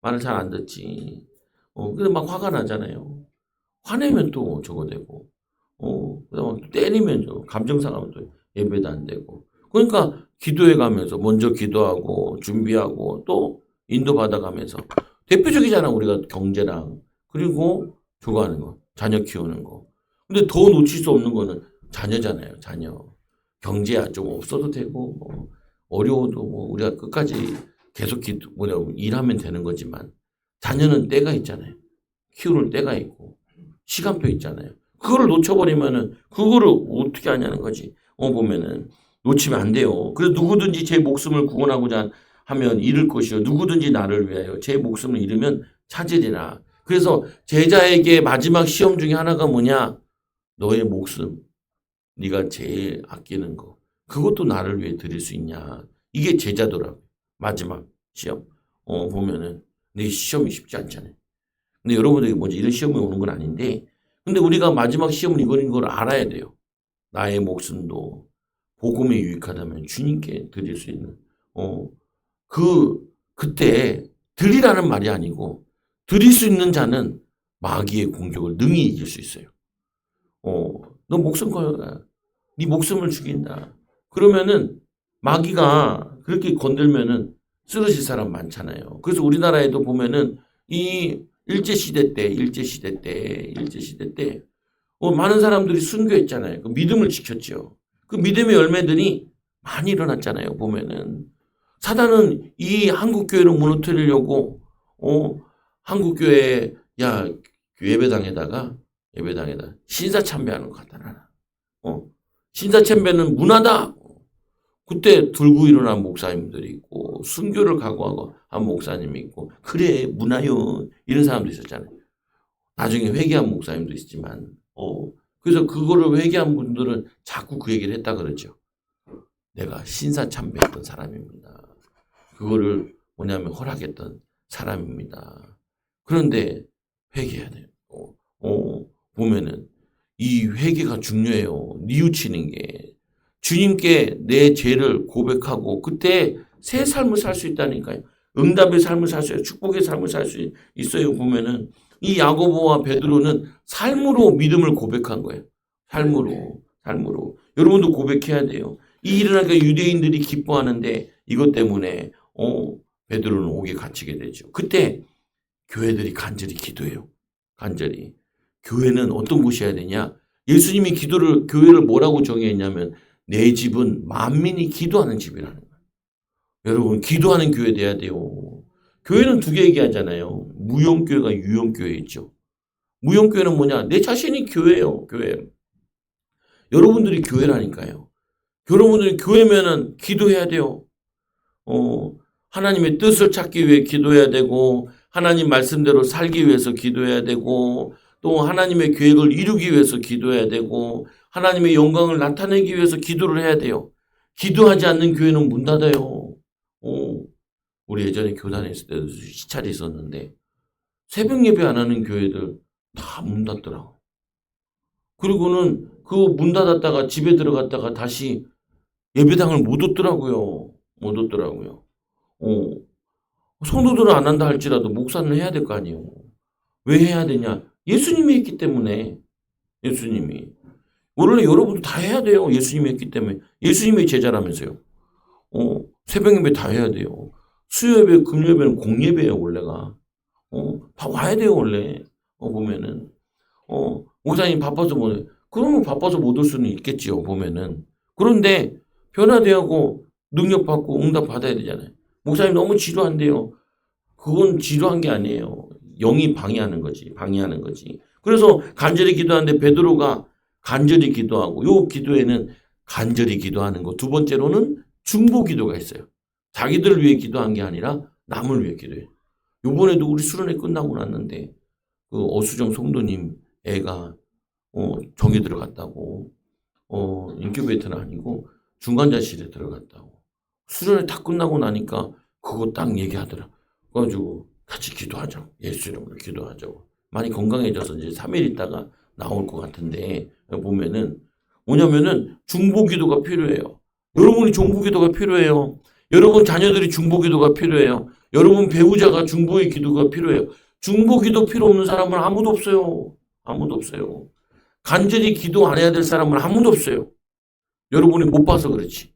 말을 잘 안 듣지. 근데 막 화가 나잖아요. 화내면 또 저거 되고, 그다음에 때리면 저 감정 상하면 또 예배도 안 되고. 그러니까 기도해 가면서 먼저 기도하고 준비하고 또 인도받아 가면서 대표적이잖아 우리가 경제랑 그리고 저거 하는 거 자녀 키우는 거. 근데 더 놓칠 수 없는 거는 자녀잖아요. 자녀. 경제야 좀 없어도 되고 뭐 어려워도 뭐 우리가 끝까지 계속 일하면 되는 거지만 자녀는 때가 있잖아요. 키우는 때가 있고 시간표 있잖아요. 그거를 놓쳐버리면은 그거를 어떻게 하냐는 거지. 보면은 놓치면 안 돼요. 그래서 누구든지 제 목숨을 구원하고자 하면 잃을 것이요. 누구든지 나를 위하여 제 목숨을 잃으면 찾으리라. 그래서 제자에게 마지막 시험 중에 하나가 뭐냐? 너의 목숨, 네가 제일 아끼는 거. 그것도 나를 위해 드릴 수 있냐? 이게 제자더라고요. 마지막 시험. 보면은 근데 시험이 쉽지 않잖아요. 근데 여러분들이 먼저 이런 시험이 오는 건 아닌데 근데 우리가 마지막 시험을 이거는 걸 알아야 돼요. 나의 목숨도 복음에 유익하다면 주님께 드릴 수 있는 그때 드리라는 말이 아니고 드릴 수 있는 자는 마귀의 공격을 능히 이길 수 있어요. 너 목숨 걸어라. 네 목숨을 죽인다. 그러면은 마귀가 그렇게 건들면은 쓰러질 사람 많잖아요. 그래서 우리나라에도 보면은 이 일제시대 때 많은 사람들이 순교했잖아요. 그 믿음을 지켰죠. 그 믿음의 열매들이 많이 일어났잖아요. 보면은 사단은 이 한국교회를 무너뜨리려고 한국교회 예배당에다 신사참배하는 거 갖다 놔라. 신사참배는 문화다. 그때 들고 일어난 목사님들이 있고 순교를 각오하고 한 목사님이 있고 그래 문화요 이런 사람도 있었잖아요. 나중에 회개한 목사님도 있지만 그래서 그거를 회개한 분들은 자꾸 그 얘기를 했다 그러죠. 내가 신사참배했던 사람입니다. 그거를 뭐냐면 허락했던 사람입니다. 그런데 회개해야 돼요. 보면은 이 회개가 중요해요. 뉘우치는 게. 주님께 내 죄를 고백하고 그때 새 삶을 살 수 있다니까요. 응답의 삶을 살 수 있어요. 축복의 삶을 살 수 있어요. 보면은 이 야고보와 베드로는 삶으로 믿음을 고백한 거예요. 삶으로. 여러분도 고백해야 돼요. 이 일어나니까 유대인들이 기뻐하는데 이것 때문에 베드로는 옥에 갇히게 되죠. 그때 교회들이 간절히 기도해요. 간절히. 교회는 어떤 곳이어야 되냐? 예수님이 교회를 뭐라고 정의했냐면 내 집은 만민이 기도하는 집이라는 거예요. 여러분 기도하는 교회 돼야 돼요. 교회는 두 개 얘기하잖아요. 무용교회가 유용교회 있죠. 무용교회는 뭐냐? 내 자신이 교회예요. 교회. 여러분들이 교회라니까요. 여러분들이 교회면은 기도해야 돼요. 하나님의 뜻을 찾기 위해 기도해야 되고 하나님 말씀대로 살기 위해서 기도해야 되고 또 하나님의 계획을 이루기 위해서 기도해야 되고 하나님의 영광을 나타내기 위해서 기도를 해야 돼요. 기도하지 않는 교회는 문 닫아요. 우리 예전에 교단에 있을 때도 시찰이 있었는데 새벽 예배 안 하는 교회들 다 문 닫더라고. 그리고는 그 문 닫았다가 집에 들어갔다가 다시 예배당을 못 얻더라고요. 못 얻더라고요. 어, 성도들은 안 한다 할지라도 목사는 해야 될 거 아니에요. 왜 해야 되냐? 예수님이 했기 때문에. 예수님이. 원래 여러분도 다 해야 돼요. 예수님이 했기 때문에. 예수님의 제자라면서요. 새벽 예배 다 해야 돼요. 수요예배, 금요예배는 공예배예요, 원래가. 다 와야 돼요, 원래. 보면은. 목사님 바빠서 못 해. 그러면 바빠서 못 올 수는 있겠지요, 보면은. 그런데 변화되고 능력받고 응답 받아야 되잖아요. 목사님 너무 지루한데요. 그건 지루한 게 아니에요. 영이 방해하는 거지. 방해하는 거지. 그래서 간절히 기도하는데 베드로가 간절히 기도하고 요 기도에는 간절히 기도하는 거. 두 번째로는 중보 기도가 있어요. 자기들을 위해 기도한 게 아니라 남을 위해 기도해. 요번에도 우리 수련회 끝나고 났는데 그 어수정 성도님 애가 정에 들어갔다고 인큐베이터는 아니고 중환자실에 들어갔다고. 수련회 다 끝나고 나니까 그거 딱 얘기하더라. 그래가지고 같이 기도하자고. 예수 이름으로 기도하자고. 많이 건강해져서 이제 3일 있다가 나올 것 같은데 보면은 뭐냐면은 중보기도가 필요해요. 여러분이 중보기도가 필요해요. 여러분 자녀들이 중보기도가 필요해요. 여러분 배우자가 중보의 기도가 필요해요. 중보기도 필요 없는 사람은 아무도 없어요. 아무도 없어요. 간절히 기도 안 해야 될 사람은 아무도 없어요. 여러분이 못 봐서 그렇지.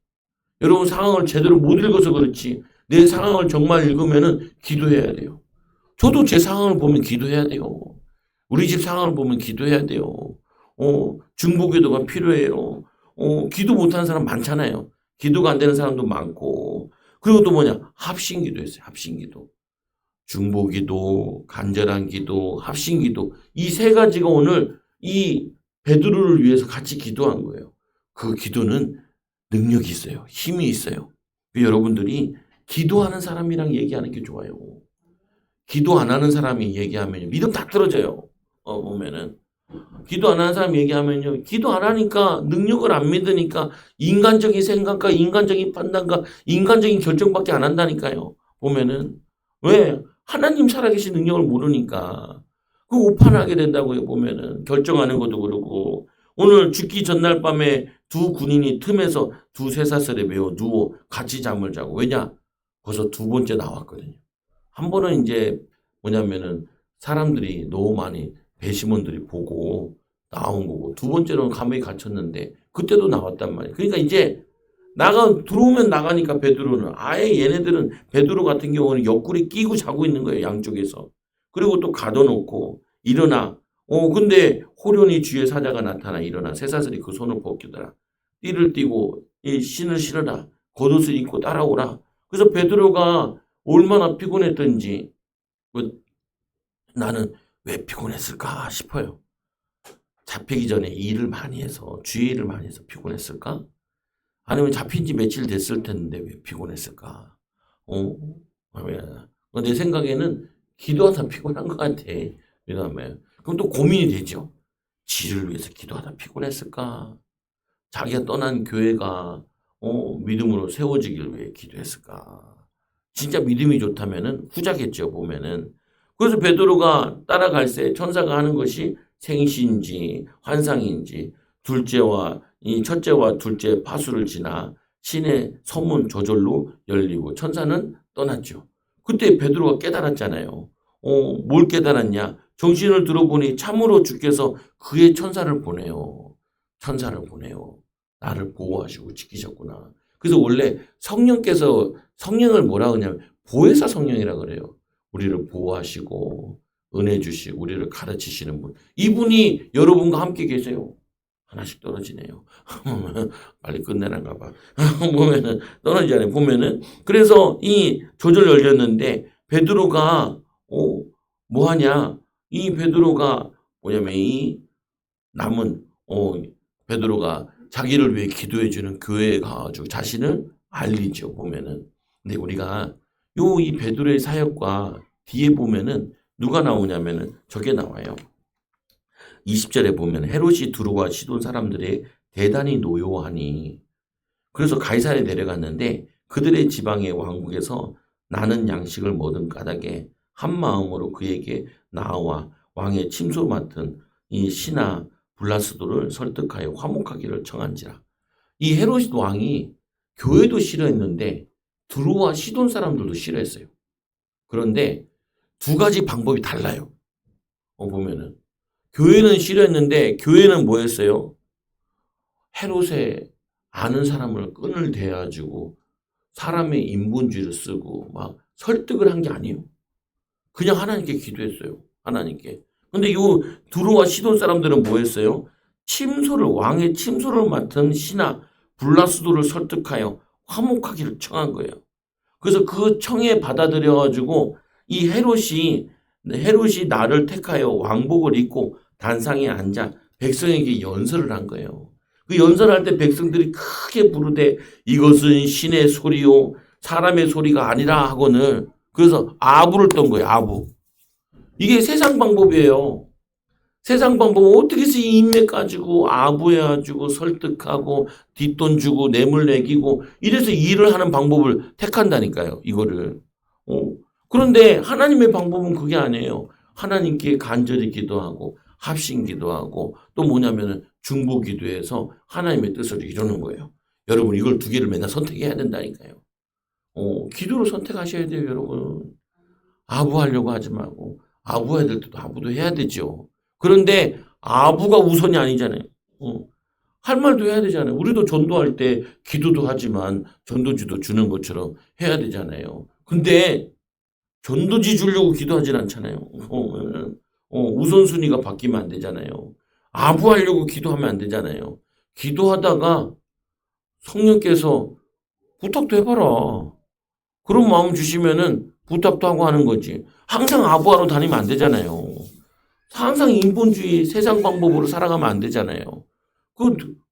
여러분 상황을 제대로 못 읽어서 그렇지. 내 상황을 정말 읽으면은 기도해야 돼요. 저도 제 상황을 보면 기도해야 돼요. 우리 집 상황을 보면 기도해야 돼요. 중보기도가 필요해요. 기도 못하는 사람 많잖아요. 기도가 안 되는 사람도 많고. 그리고 또 뭐냐? 합심기도 했어요. 합심기도. 중보기도, 간절한 기도, 합심기도. 이 세 가지가 오늘 이 베드로를 위해서 같이 기도한 거예요. 그 기도는 능력이 있어요. 힘이 있어요. 여러분들이 기도하는 사람이랑 얘기하는 게 좋아요. 기도 안 하는 사람이 얘기하면 믿음 다 떨어져요. 보면은. 기도 안 하는 사람이 얘기하면요. 기도 안 하니까 능력을 안 믿으니까 인간적인 생각과 인간적인 판단과 인간적인 결정밖에 안 한다니까요. 보면은. 왜? 하나님 살아계신 능력을 모르니까. 그 오판하게 된다고요. 보면은. 결정하는 것도 그렇고. 오늘 죽기 전날 밤에 두 군인이 틈에서 두 쇠사슬에 매어 누워 같이 잠을 자고. 왜냐? 벌써 두 번째 나왔거든요. 한 번은 이제 뭐냐면은 사람들이 너무 많이 배심원들이 보고 나온 거고 두 번째로는 감옥에 갇혔는데 그때도 나왔단 말이에요. 그러니까 이제 들어오면 나가니까 베드로는 아예 얘네들은 베드로 같은 경우는 옆구리 끼고 자고 있는 거예요. 양쪽에서. 그리고 또 가둬놓고 일어나. 근데 호련히 주의 사자가 나타나 일어나 쇠사슬이 그 손을 벗기더라. 띠를 띠고 이 신을 신으라. 겉옷을 입고 따라오라. 그래서 베드로가 얼마나 피곤했던지 나는 왜 피곤했을까 싶어요. 잡히기 전에 일을 많이 해서 주의 일을 많이 해서 피곤했을까? 아니면 잡힌 지 며칠 됐을 텐데 왜 피곤했을까? 내 생각에는 기도하다 피곤한 것 같아. 그다음에 그럼 또 고민이 되죠. 지를 위해서 기도하다 피곤했을까? 자기가 떠난 교회가 믿음으로 세워지길 위해 기도했을까? 진짜 믿음이 좋다면은 후자겠죠. 보면은. 그래서 베드로가 따라갈 때 천사가 하는 것이 생시인지 환상인지 첫째와 둘째 파수를 지나 신의 서문 저절로 열리고 천사는 떠났죠. 그때 베드로가 깨달았잖아요. 뭘 깨달았냐? 정신을 들어보니 참으로 주께서 그의 천사를 보내요. 천사를 보내요. 나를 보호하시고 지키셨구나. 그래서 원래 성령을 뭐라 그러냐면 보혜사 성령이라 그래요. 우리를 보호하시고 은혜 주시고 우리를 가르치시는 분. 이분이 여러분과 함께 계세요. 하나씩 떨어지네요. 빨리 끝내란가 봐. 보면은 떨어지잖아요. 보면은 그래서 이 조절 열렸는데 베드로가 뭐 하냐? 이 베드로가 뭐냐면 이 남은 베드로가 자기를 위해 기도해 주는 교회에 가가지고 자신을 알리죠. 보면은. 근데 우리가 이 베드로의 사역과 뒤에 보면은 누가 나오냐면은 저게 나와요. 20절에 보면 헤롯이 두루와 시돈 사람들의 대단히 노여하니 그래서 가이사랴에 내려갔는데 그들의 지방의 왕국에서 나는 양식을 모든 까닭에 한 마음으로 그에게 나와 왕의 침소 맡은 이 신하 블라스도를 설득하여 화목하기를 청한지라. 이 헤롯 왕이 교회도 싫어했는데 드로와 시돈 사람들도 싫어했어요. 그런데 두 가지 방법이 달라요. 보면은 교회는 싫어했는데 교회는 뭐 했어요? 헤롯의 아는 사람을 끈을 대가지고 사람의 인본주의를 쓰고 막 설득을 한 게 아니에요. 그냥 하나님께 기도했어요. 하나님께. 근데 이 두루와 시돈 사람들은 뭐 했어요? 왕의 침소를 맡은 신하 블라스도를 설득하여 화목하기를 청한 거예요. 그래서 그 청에 받아들여가지고 이 헤롯이 나를 택하여 왕복을 입고 단상에 앉아 백성에게 연설을 한 거예요. 그 연설할 때 백성들이 크게 부르되 이것은 신의 소리요 사람의 소리가 아니라 하고는 그래서 아부를 떤 거예요. 아부. 이게 세상 방법이에요. 세상 방법은 어떻게 해서 이 인맥 가지고 아부해가지고 설득하고 뒷돈 주고 뇌물 내기고 이래서 일을 하는 방법을 택한다니까요. 이거를. 그런데 하나님의 방법은 그게 아니에요. 하나님께 간절히 기도하고 합심 기도하고 또 뭐냐면은 중보 기도해서 하나님의 뜻을 이루는 거예요. 여러분 이걸 두 개를 맨날 선택해야 된다니까요. 기도로 선택하셔야 돼요, 여러분. 아부하려고 하지 말고 아부해야 될 때도 아부도 해야 되죠. 그런데 아부가 우선이 아니잖아요. 할 말도 해야 되잖아요. 우리도 전도할 때 기도도 하지만 전도지도 주는 것처럼 해야 되잖아요. 근데 전도지 주려고 기도하진 않잖아요. 우선순위가 바뀌면 안 되잖아요. 아부하려고 기도하면 안 되잖아요. 기도하다가 성령께서 부탁도 해봐라. 그런 마음 주시면은 부탁도 하고 하는 거지. 항상 아부하러 다니면 안 되잖아요. 항상 인본주의 세상 방법으로 살아가면 안 되잖아요.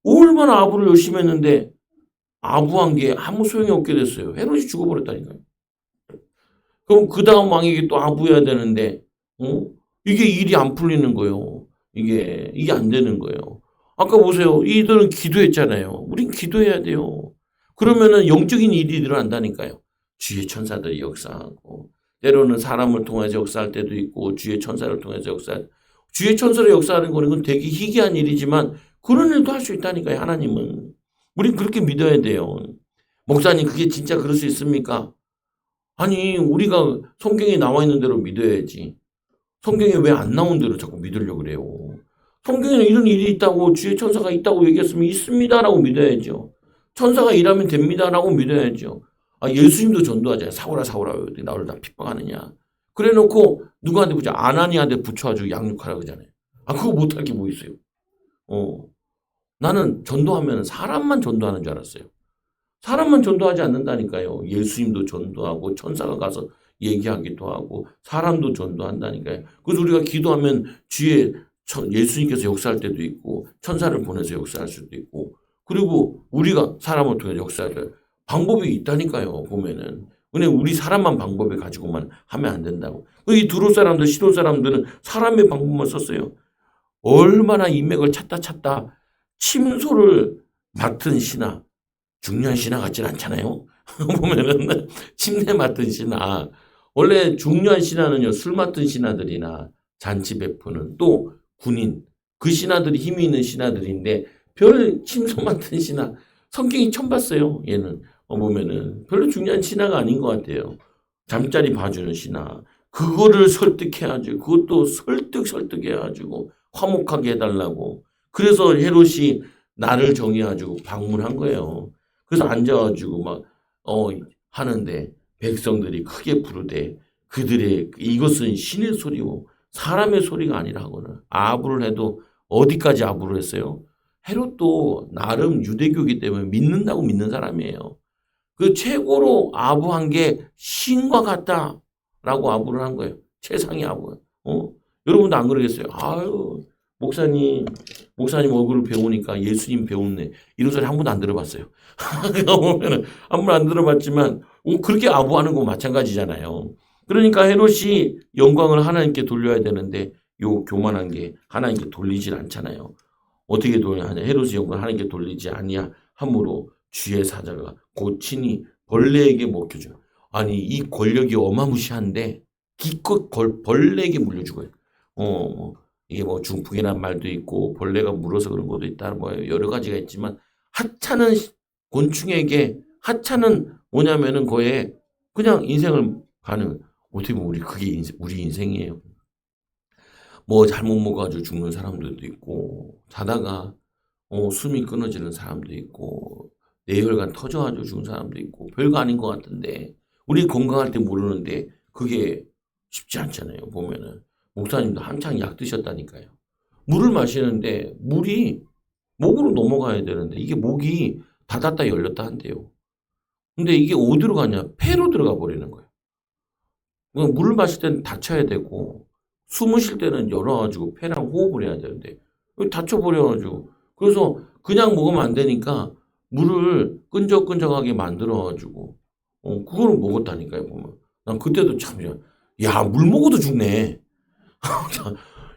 얼마나 아부를 열심히 했는데 아부한 게 아무 소용이 없게 됐어요. 헤롯이 죽어버렸다니까요. 그럼 그 다음 왕에게 또 아부해야 되는데 이게 일이 안 풀리는 거예요. 이게 안 되는 거예요. 아까 보세요. 이들은 기도했잖아요. 우린 기도해야 돼요. 그러면은 영적인 일이 일어난다니까요. 주의 천사들이 역사하고 때로는 사람을 통해서 역사할 때도 있고 주의 천사를 통해서 주의 천사를 역사하는 거는 되게 희귀한 일이지만 그런 일도 할 수 있다니까요. 하나님은. 우린 그렇게 믿어야 돼요. 목사님 그게 진짜 그럴 수 있습니까? 아니 우리가 성경에 나와 있는 대로 믿어야지. 성경에 왜 안 나온 대로 자꾸 믿으려고 그래요. 성경에는 이런 일이 있다고 주의 천사가 있다고 얘기했으면 있습니다라고 믿어야죠. 천사가 일하면 됩니다라고 믿어야죠. 예수님도 전도하잖아요. 사오라 나를 다 핍박하느냐. 그래놓고 누구한테 붙여 아나니한테 붙여가지고 양육하라 그러잖아요. 그거 못할 게 뭐 있어요. 나는 전도하면 사람만 전도하는 줄 알았어요. 사람만 전도하지 않는다니까요. 예수님도 전도하고 천사가 가서 얘기하기도 하고 사람도 전도한다니까요. 그래서 우리가 기도하면 예수님께서 역사할 때도 있고 천사를 보내서 역사할 수도 있고 그리고 우리가 사람을 통해 역사할 방법이 있다니까요. 보면은. 근데 우리 사람만 방법을 가지고만 하면 안 된다고. 이 두로 사람들, 시돈 사람들은 사람의 방법만 썼어요. 얼마나 인맥을 찾다 침소를 맡은 신하, 중요한 신하 같진 않잖아요. 보면은 침대 맡은 신하. 원래 중요한 신하는요, 술 맡은 신하들이나 잔치 베푸는 또 군인, 그 신하들이 힘이 있는 신하들인데 별 침소 맡은 신하, 성경이 처음 봤어요. 얘는 보면은 별로 중요한 신하가 아닌 것 같아요. 잠자리 봐주는 신하. 그거를 설득해가지고 그것도 설득해가지고 화목하게 해달라고. 그래서 헤롯이 나를 정해가지고 방문한 거예요. 그래서 앉아가지고 막 하는데 백성들이 크게 부르되 이것은 신의 소리고 사람의 소리가 아니라 하고는 아부를 해도 어디까지 아부를 했어요? 헤롯도 나름 유대교이기 때문에 믿는다고 믿는 사람이에요. 그 최고로 아부한 게 신과 같다라고 아부를 한 거예요. 최상의 아부. 여러분도 안 그러겠어요? 아유, 목사님 얼굴을 배우니까 예수님 배웠네. 이런 소리 한 번도 안 들어봤어요. 보면은 한 번도 안 들어봤지만 그렇게 아부하는 거 마찬가지잖아요. 그러니까 헤롯이 영광을 하나님께 돌려야 되는데 요 교만한 게 하나님께 돌리질 않잖아요. 어떻게 돌려하냐? 헤롯이 영광을 하나님께 돌리지 아니야 함으로 주의 사자가 곧 친히 벌레에게 먹혀줘. 아니 이 권력이 어마무시한데 기껏 벌레에게 물려 죽어요. 이게 뭐 중풍이란 말도 있고 벌레가 물어서 그런 것도 있다. 뭐 여러 가지가 있지만 하찮은 곤충에게 하찮은 뭐냐면은 거에 그냥 인생을 가는 어떻게 보면 그게 우리 인생이에요. 뭐 잘못 먹어가지고 죽는 사람들도 있고 자다가 숨이 끊어지는 사람도 있고 뇌혈관 터져가지고 죽은 사람도 있고 별거 아닌 것 같은데 우리 건강할 때 모르는데 그게 쉽지 않잖아요. 보면은 목사님도 한창 약 드셨다니까요. 물을 마시는데 물이 목으로 넘어가야 되는데 이게 목이 닫았다 열렸다 한대요. 근데 이게 어디로 가냐? 폐로 들어가 버리는 거예요. 그러니까 물을 마실 때는 닫혀야 되고 숨을 쉴 때는 열어가지고 폐랑 호흡을 해야 되는데 닫혀버려가지고 그래서 그냥 먹으면 안 되니까 물을 끈적끈적하게 만들어가지고 그거를 먹었다니까요. 보면 난 그때도 참 야 물 먹어도 죽네.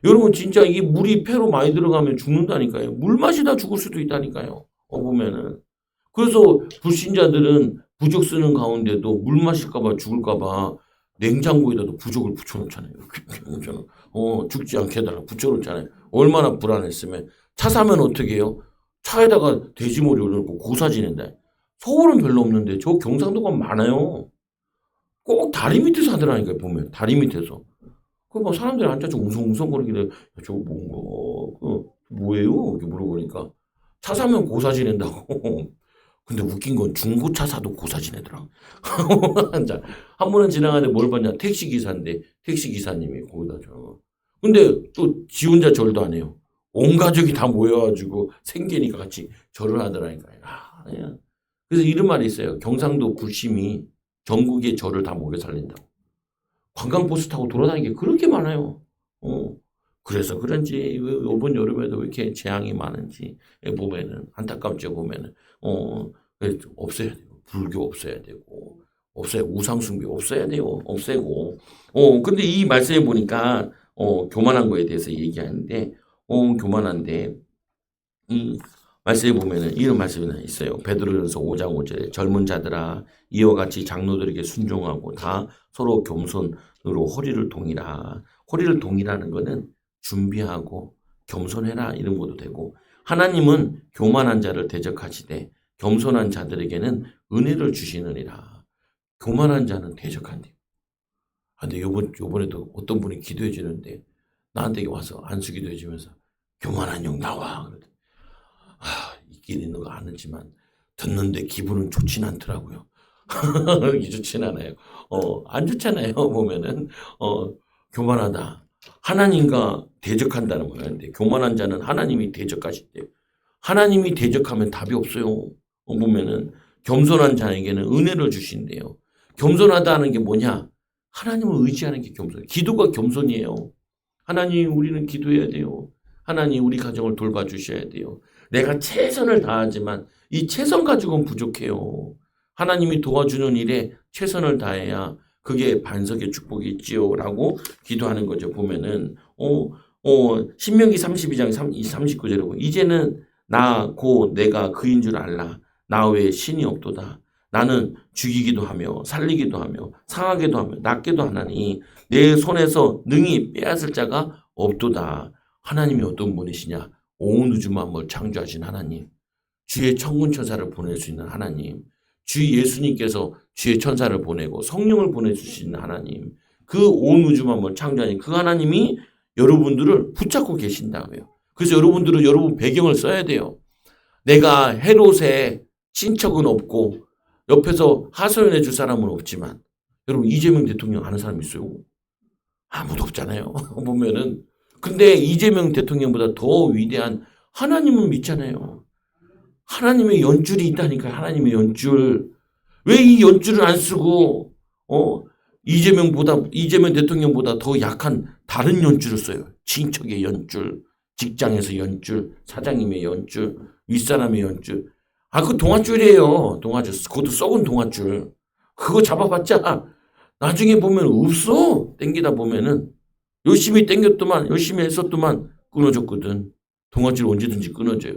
여러분 진짜 이게 물이 폐로 많이 들어가면 죽는다니까요. 물 마시다 죽을 수도 있다니까요. 보면은 그래서 불신자들은 부적 쓰는 가운데도 물 마실까봐 죽을까봐 냉장고에다도 부적을 붙여놓잖아요. 죽지 않게 해달라 붙여놓잖아요. 얼마나 불안했으면 차 사면 어떻게 해요? 차에다가 돼지머리 올려놓고 고사 지낸다. 서울은 별로 없는데 저 경상도가 많아요. 꼭 다리 밑에서 하더라니까요. 보면 다리 밑에서. 그 막 사람들이 앉아서 웅성웅성거리길래 야, 저거 뭔가 뭐예요? 이렇게 물어보니까 차 사면 고사 지낸다고. 근데 웃긴 건 중고차 사도 고사 지내더라. 자, 한 번은 지나가는데 뭘 봤냐? 택시 기사인데 택시 기사님이 거기다 줘. 근데 또 지 혼자 절도 안 해요. 온 가족이 다 모여가지고 생계니까 같이 절을 하더라니까요. 그냥. 그래서 이런 말이 있어요. 경상도 불심이 전국의 절을 다 먹여 살린다고. 관광버스 타고 돌아다니는 게 그렇게 많아요. 그래서 그런지 이번 여름에도 왜 이렇게 재앙이 많은지 보면은 안타깝죠. 보면은 없애야 돼요. 불교 없애야 되고 우상 숭배 없애야 돼요. 없애고 근데 이 말씀에 보니까 교만한 거에 대해서 얘기하는데 교만한데 이 말씀에 보면은 이런 말씀이 있어요. 베드로전서 5장 5절에 젊은 자들아 이와 같이 장로들에게 순종하고 다 서로 겸손으로 허리를 동이라. 허리를 동이라는 거는 준비하고 겸손해라 이런 것도 되고 하나님은 교만한 자를 대적하시되 겸손한 자들에게는 은혜를 주시느니라. 교만한 자는 대적한대요. 근데 요번에도 어떤 분이 기도해 주는데 나한테 와서 안수 기도해 주면서 교만한 영 나와. 있긴 있는 거 아는지만 듣는데 기분은 좋진 않더라고요. 좋진 않아요. 안 좋잖아요. 보면은 교만하다. 하나님과 대적한다는 거예요. 근데 교만한 자는 하나님이 대적하시대요. 하나님이 대적하면 답이 없어요. 보면은 겸손한 자에게는 은혜를 주신대요. 겸손하다는 게 뭐냐? 하나님을 의지하는 게 겸손. 기도가 겸손이에요. 하나님 우리는 기도해야 돼요. 하나님 우리 가정을 돌봐주셔야 돼요. 내가 최선을 다하지만 이 최선 가지고는 부족해요. 하나님이 도와주는 일에 최선을 다해야 그게 반석의 축복이 있지요. 라고 기도하는 거죠. 보면은 신명기 32장 39절에 이제는 내가 그인 줄 알라. 나 외에 신이 없도다. 나는 죽이기도 하며 살리기도 하며 상하게도 하며 낫게도 하나니 내 손에서 능히 빼앗을 자가 없도다. 하나님이 어떤 분이시냐? 온 우주 만물 창조하신 하나님, 주의 천군 천사를 보낼 수 있는 하나님, 주 예수님께서 주의 천사를 보내고 성령을 보내주시는 하나님, 그 온 우주 만물 창조하신 그 하나님이 여러분들을 붙잡고 계신다고요. 그래서 여러분들은 여러분 배경을 써야 돼요. 내가 헤롯의 친척은 없고 옆에서 하소연해 줄 사람은 없지만 여러분 이재명 대통령 아는 사람 있어요? 아무도 없잖아요. 보면은 근데 이재명 대통령보다 더 위대한 하나님은 믿잖아요. 하나님의 연줄이 있다니까요. 하나님의 연줄. 왜 이 연줄을 안 쓰고 이재명 대통령보다 더 약한 다른 연줄을 써요. 친척의 연줄, 직장에서 연줄, 사장님의 연줄, 윗사람의 연줄. 그거 동아줄이에요. 동아줄. 그것도 썩은 동아줄. 그거 잡아봤자 나중에 보면 없어. 땡기다 보면은 열심히 땡겼더만 열심히 했었더만 끊어졌거든. 동아줄 언제든지 끊어져요.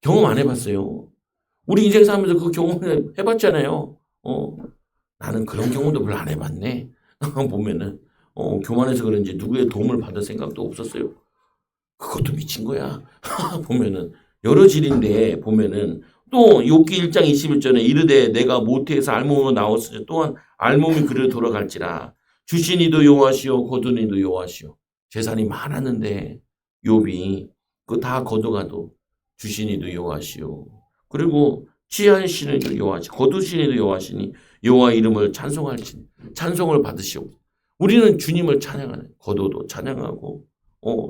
경험 안 해봤어요. 우리 인생 살면서 그 경험을 해봤잖아요. 나는 그런 경우도 별로 안 해봤네. 보면은 교만해서 그런지 누구의 도움을 받을 생각도 없었어요. 그것도 미친 거야. 보면은 여러 질인데 보면은 또 욥기 1장 21절에 이르되 내가 모태에서 알몸으로 나왔으니 또한 알몸이 그를 돌아갈지라 주신 이도 여호와시오 거둔 이도 여호와시오. 재산이 많았는데 욥이 그거 다 거둬가도 주신 이도 여호와시오. 그리고 취하시는 이도 여호와시오 거두신 이도 여호와시니 여호와 이름을 찬송할지 찬송을 받으시오. 우리는 주님을 찬양하는 거둬도 찬양하고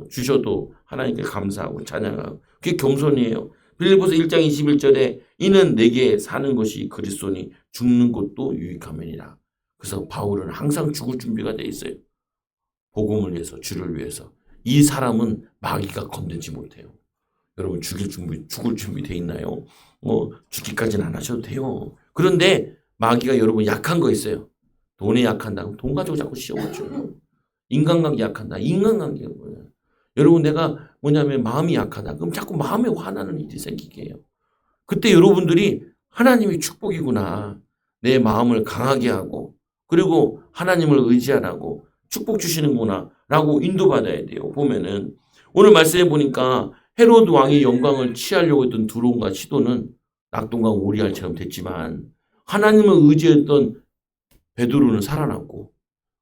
주셔도 하나님께 감사하고 찬양하고 그게 겸손이에요. 빌립보서 1장 21절에 이는 내게 사는 것이 그리스도니 죽는 것도 유익함이니라. 그래서 바울은 항상 죽을 준비가 돼 있어요. 복음을 위해서 주를 위해서. 이 사람은 마귀가 건들지 못해요. 여러분 죽을 준비 돼 있나요? 죽기까지는 안 하셔도 돼요. 그런데 마귀가 여러분 약한 거 있어요. 돈에 약한다. 돈 가지고 자꾸 씌워가지고. 인간관계 약한다. 인간관계가 뭐예요? 여러분 내가 뭐냐면 마음이 약하다. 그럼 자꾸 마음에 화나는 일이 생기게 해요. 그때 여러분들이 하나님이 축복이구나. 내 마음을 강하게 하고 그리고 하나님을 의지하라고 축복 주시는구나 라고 인도받아야 돼요. 보면은 오늘 말씀해 보니까 헤로드 왕의 영광을 취하려고 했던 두론과 시도는 낙동강 오리알처럼 됐지만 하나님을 의지했던 베드로는 살아났고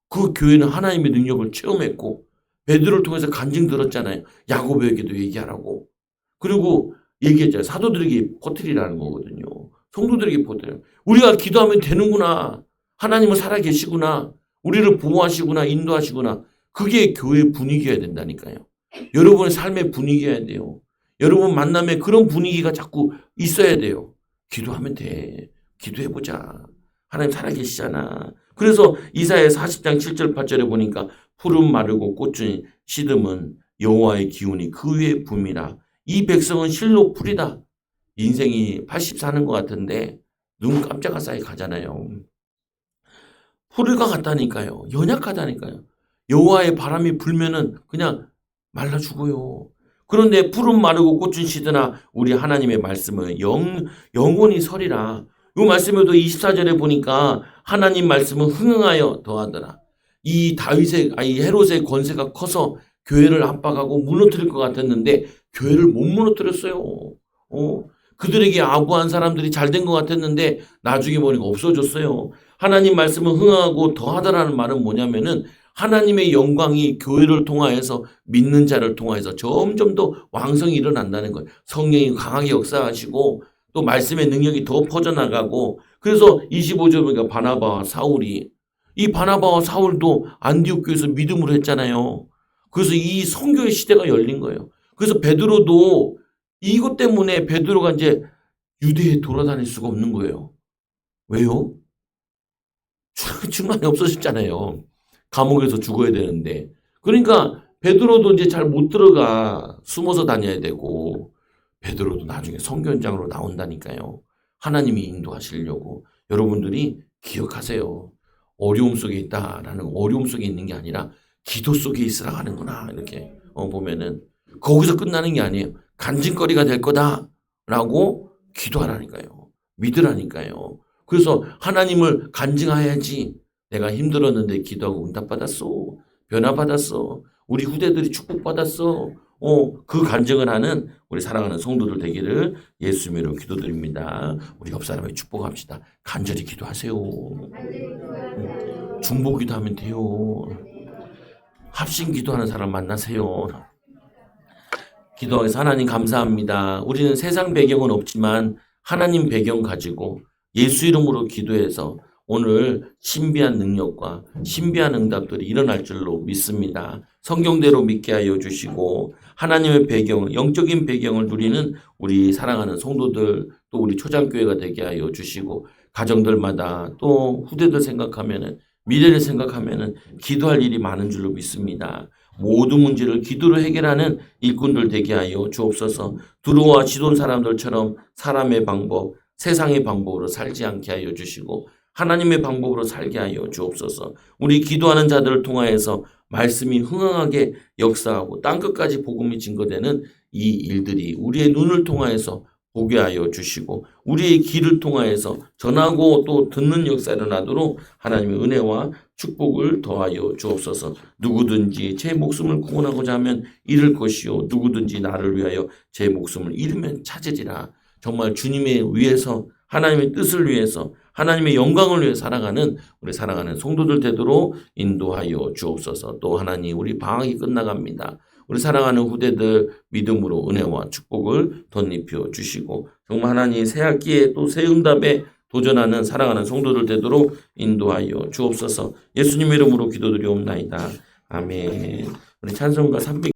그 교회는 하나님의 능력을 체험했고 베드로를 통해서 간증 들었잖아요. 야고보에게도 얘기하라고. 그리고 얘기했잖아요. 사도들에게 퍼뜨리라는 거거든요. 성도들에게 퍼뜨려. 우리가 기도하면 되는구나. 하나님은 살아계시구나. 우리를 보호하시구나. 인도하시구나. 그게 교회 분위기여야 된다니까요. 여러분의 삶의 분위기여야 돼요. 여러분 만남에 그런 분위기가 자꾸 있어야 돼요. 기도하면 돼. 기도해보자. 하나님 살아계시잖아. 그래서 이사야 40장 7절 8절에 보니까 푸른 마르고 꽃은 시듬은 여호와의 기운이 그 위에 붐이라. 이 백성은 실로 풀이다. 인생이 80 사는 것 같은데 눈 깜짝할 사이 가잖아요. 풀과 같다니까요. 연약하다니까요. 여호와의 바람이 불면은 그냥 말라 죽어요. 그런데 푸른 마르고 꽃은 시드나 우리 하나님의 말씀은 영원히 서리라. 이 말씀에도 24절에 보니까 하나님 말씀은 흥흥하여 더하더라. 이 헤롯의 권세가 커서 교회를 압박하고 무너뜨릴 것 같았는데 교회를 못 무너뜨렸어요. 그들에게 아부한 사람들이 잘 된 것 같았는데 나중에 보니까 없어졌어요. 하나님 말씀은 흥하고 더하다라는 말은 뭐냐면은 하나님의 영광이 교회를 통하여서 믿는 자를 통하여서 점점 더 왕성이 일어난다는 거예요. 성령이 강하게 역사하시고 또 말씀의 능력이 더 퍼져나가고 그래서 25절 보니까 바나바와 사울이 이 바나바와 사울도 안디옥 교회에서 믿음으로 했잖아요. 그래서 이 선교의 시대가 열린 거예요. 그래서 베드로도 이것 때문에 베드로가 이제 유대에 돌아다닐 수가 없는 거예요. 왜요? 충만이 없어졌잖아요. 감옥에서 죽어야 되는데. 그러니까 베드로도 이제 잘 못 들어가. 숨어서 다녀야 되고. 베드로도 나중에 선교 현장으로 나온다니까요. 하나님이 인도하시려고. 여러분들이 기억하세요. 어려움 속에 있다라는 어려움 속에 있는 게 아니라 기도 속에 있으라 하는구나. 이렇게 보면은 거기서 끝나는 게 아니에요. 간증거리가 될 거다라고 기도하라니까요. 믿으라니까요. 그래서 하나님을 간증해야지. 내가 힘들었는데 기도하고 응답받았어. 변화받았어. 우리 후대들이 축복받았어. 그 간증을 하는 우리 사랑하는 성도들 되기를 예수님으로 기도드립니다. 우리 옆 사람에게 축복합시다. 간절히 기도하세요. 중보 기도하면 돼요. 합심 기도하는 사람 만나세요. 기도하면서 하나님 감사합니다. 우리는 세상 배경은 없지만 하나님 배경 가지고 예수 이름으로 기도해서 오늘 신비한 능력과 신비한 응답들이 일어날 줄로 믿습니다. 성경대로 믿게 하여 주시고 하나님의 배경, 영적인 배경을 누리는 우리 사랑하는 성도들 또 우리 초장교회가 되게 하여 주시고 가정들마다 또 후대들 생각하면은 미래를 생각하면은 기도할 일이 많은 줄로 믿습니다. 모든 문제를 기도로 해결하는 일꾼들 되게 하여 주옵소서. 두로와 시돈 사람들처럼 사람의 방법, 세상의 방법으로 살지 않게 하여 주시고 하나님의 방법으로 살게 하여 주옵소서. 우리 기도하는 자들을 통하여서 말씀이 흥황하게 역사하고 땅끝까지 복음이 증거되는 이 일들이 우리의 눈을 통하여서 보게 하여 주시고 우리의 길을 통하여서 전하고 또 듣는 역사가 일어나도록 하나님의 은혜와 축복을 더하여 주옵소서. 누구든지 제 목숨을 구원하고자 하면 잃을 것이요 누구든지 나를 위하여 제 목숨을 잃으면 찾으리라. 정말 주님의 위해서 하나님의 뜻을 위해서 하나님의 영광을 위해 살아가는 우리 사랑하는 성도들 되도록 인도하여 주옵소서. 또 하나님 우리 방학이 끝나갑니다. 우리 사랑하는 후대들 믿음으로 은혜와 축복을 덧입혀 주시고 정말 하나님 새 학기에 또 새 응답에 도전하는 사랑하는 성도들 되도록 인도하여 주옵소서. 예수님의 이름으로 기도드리옵나이다. 아멘. 우리 찬송가 300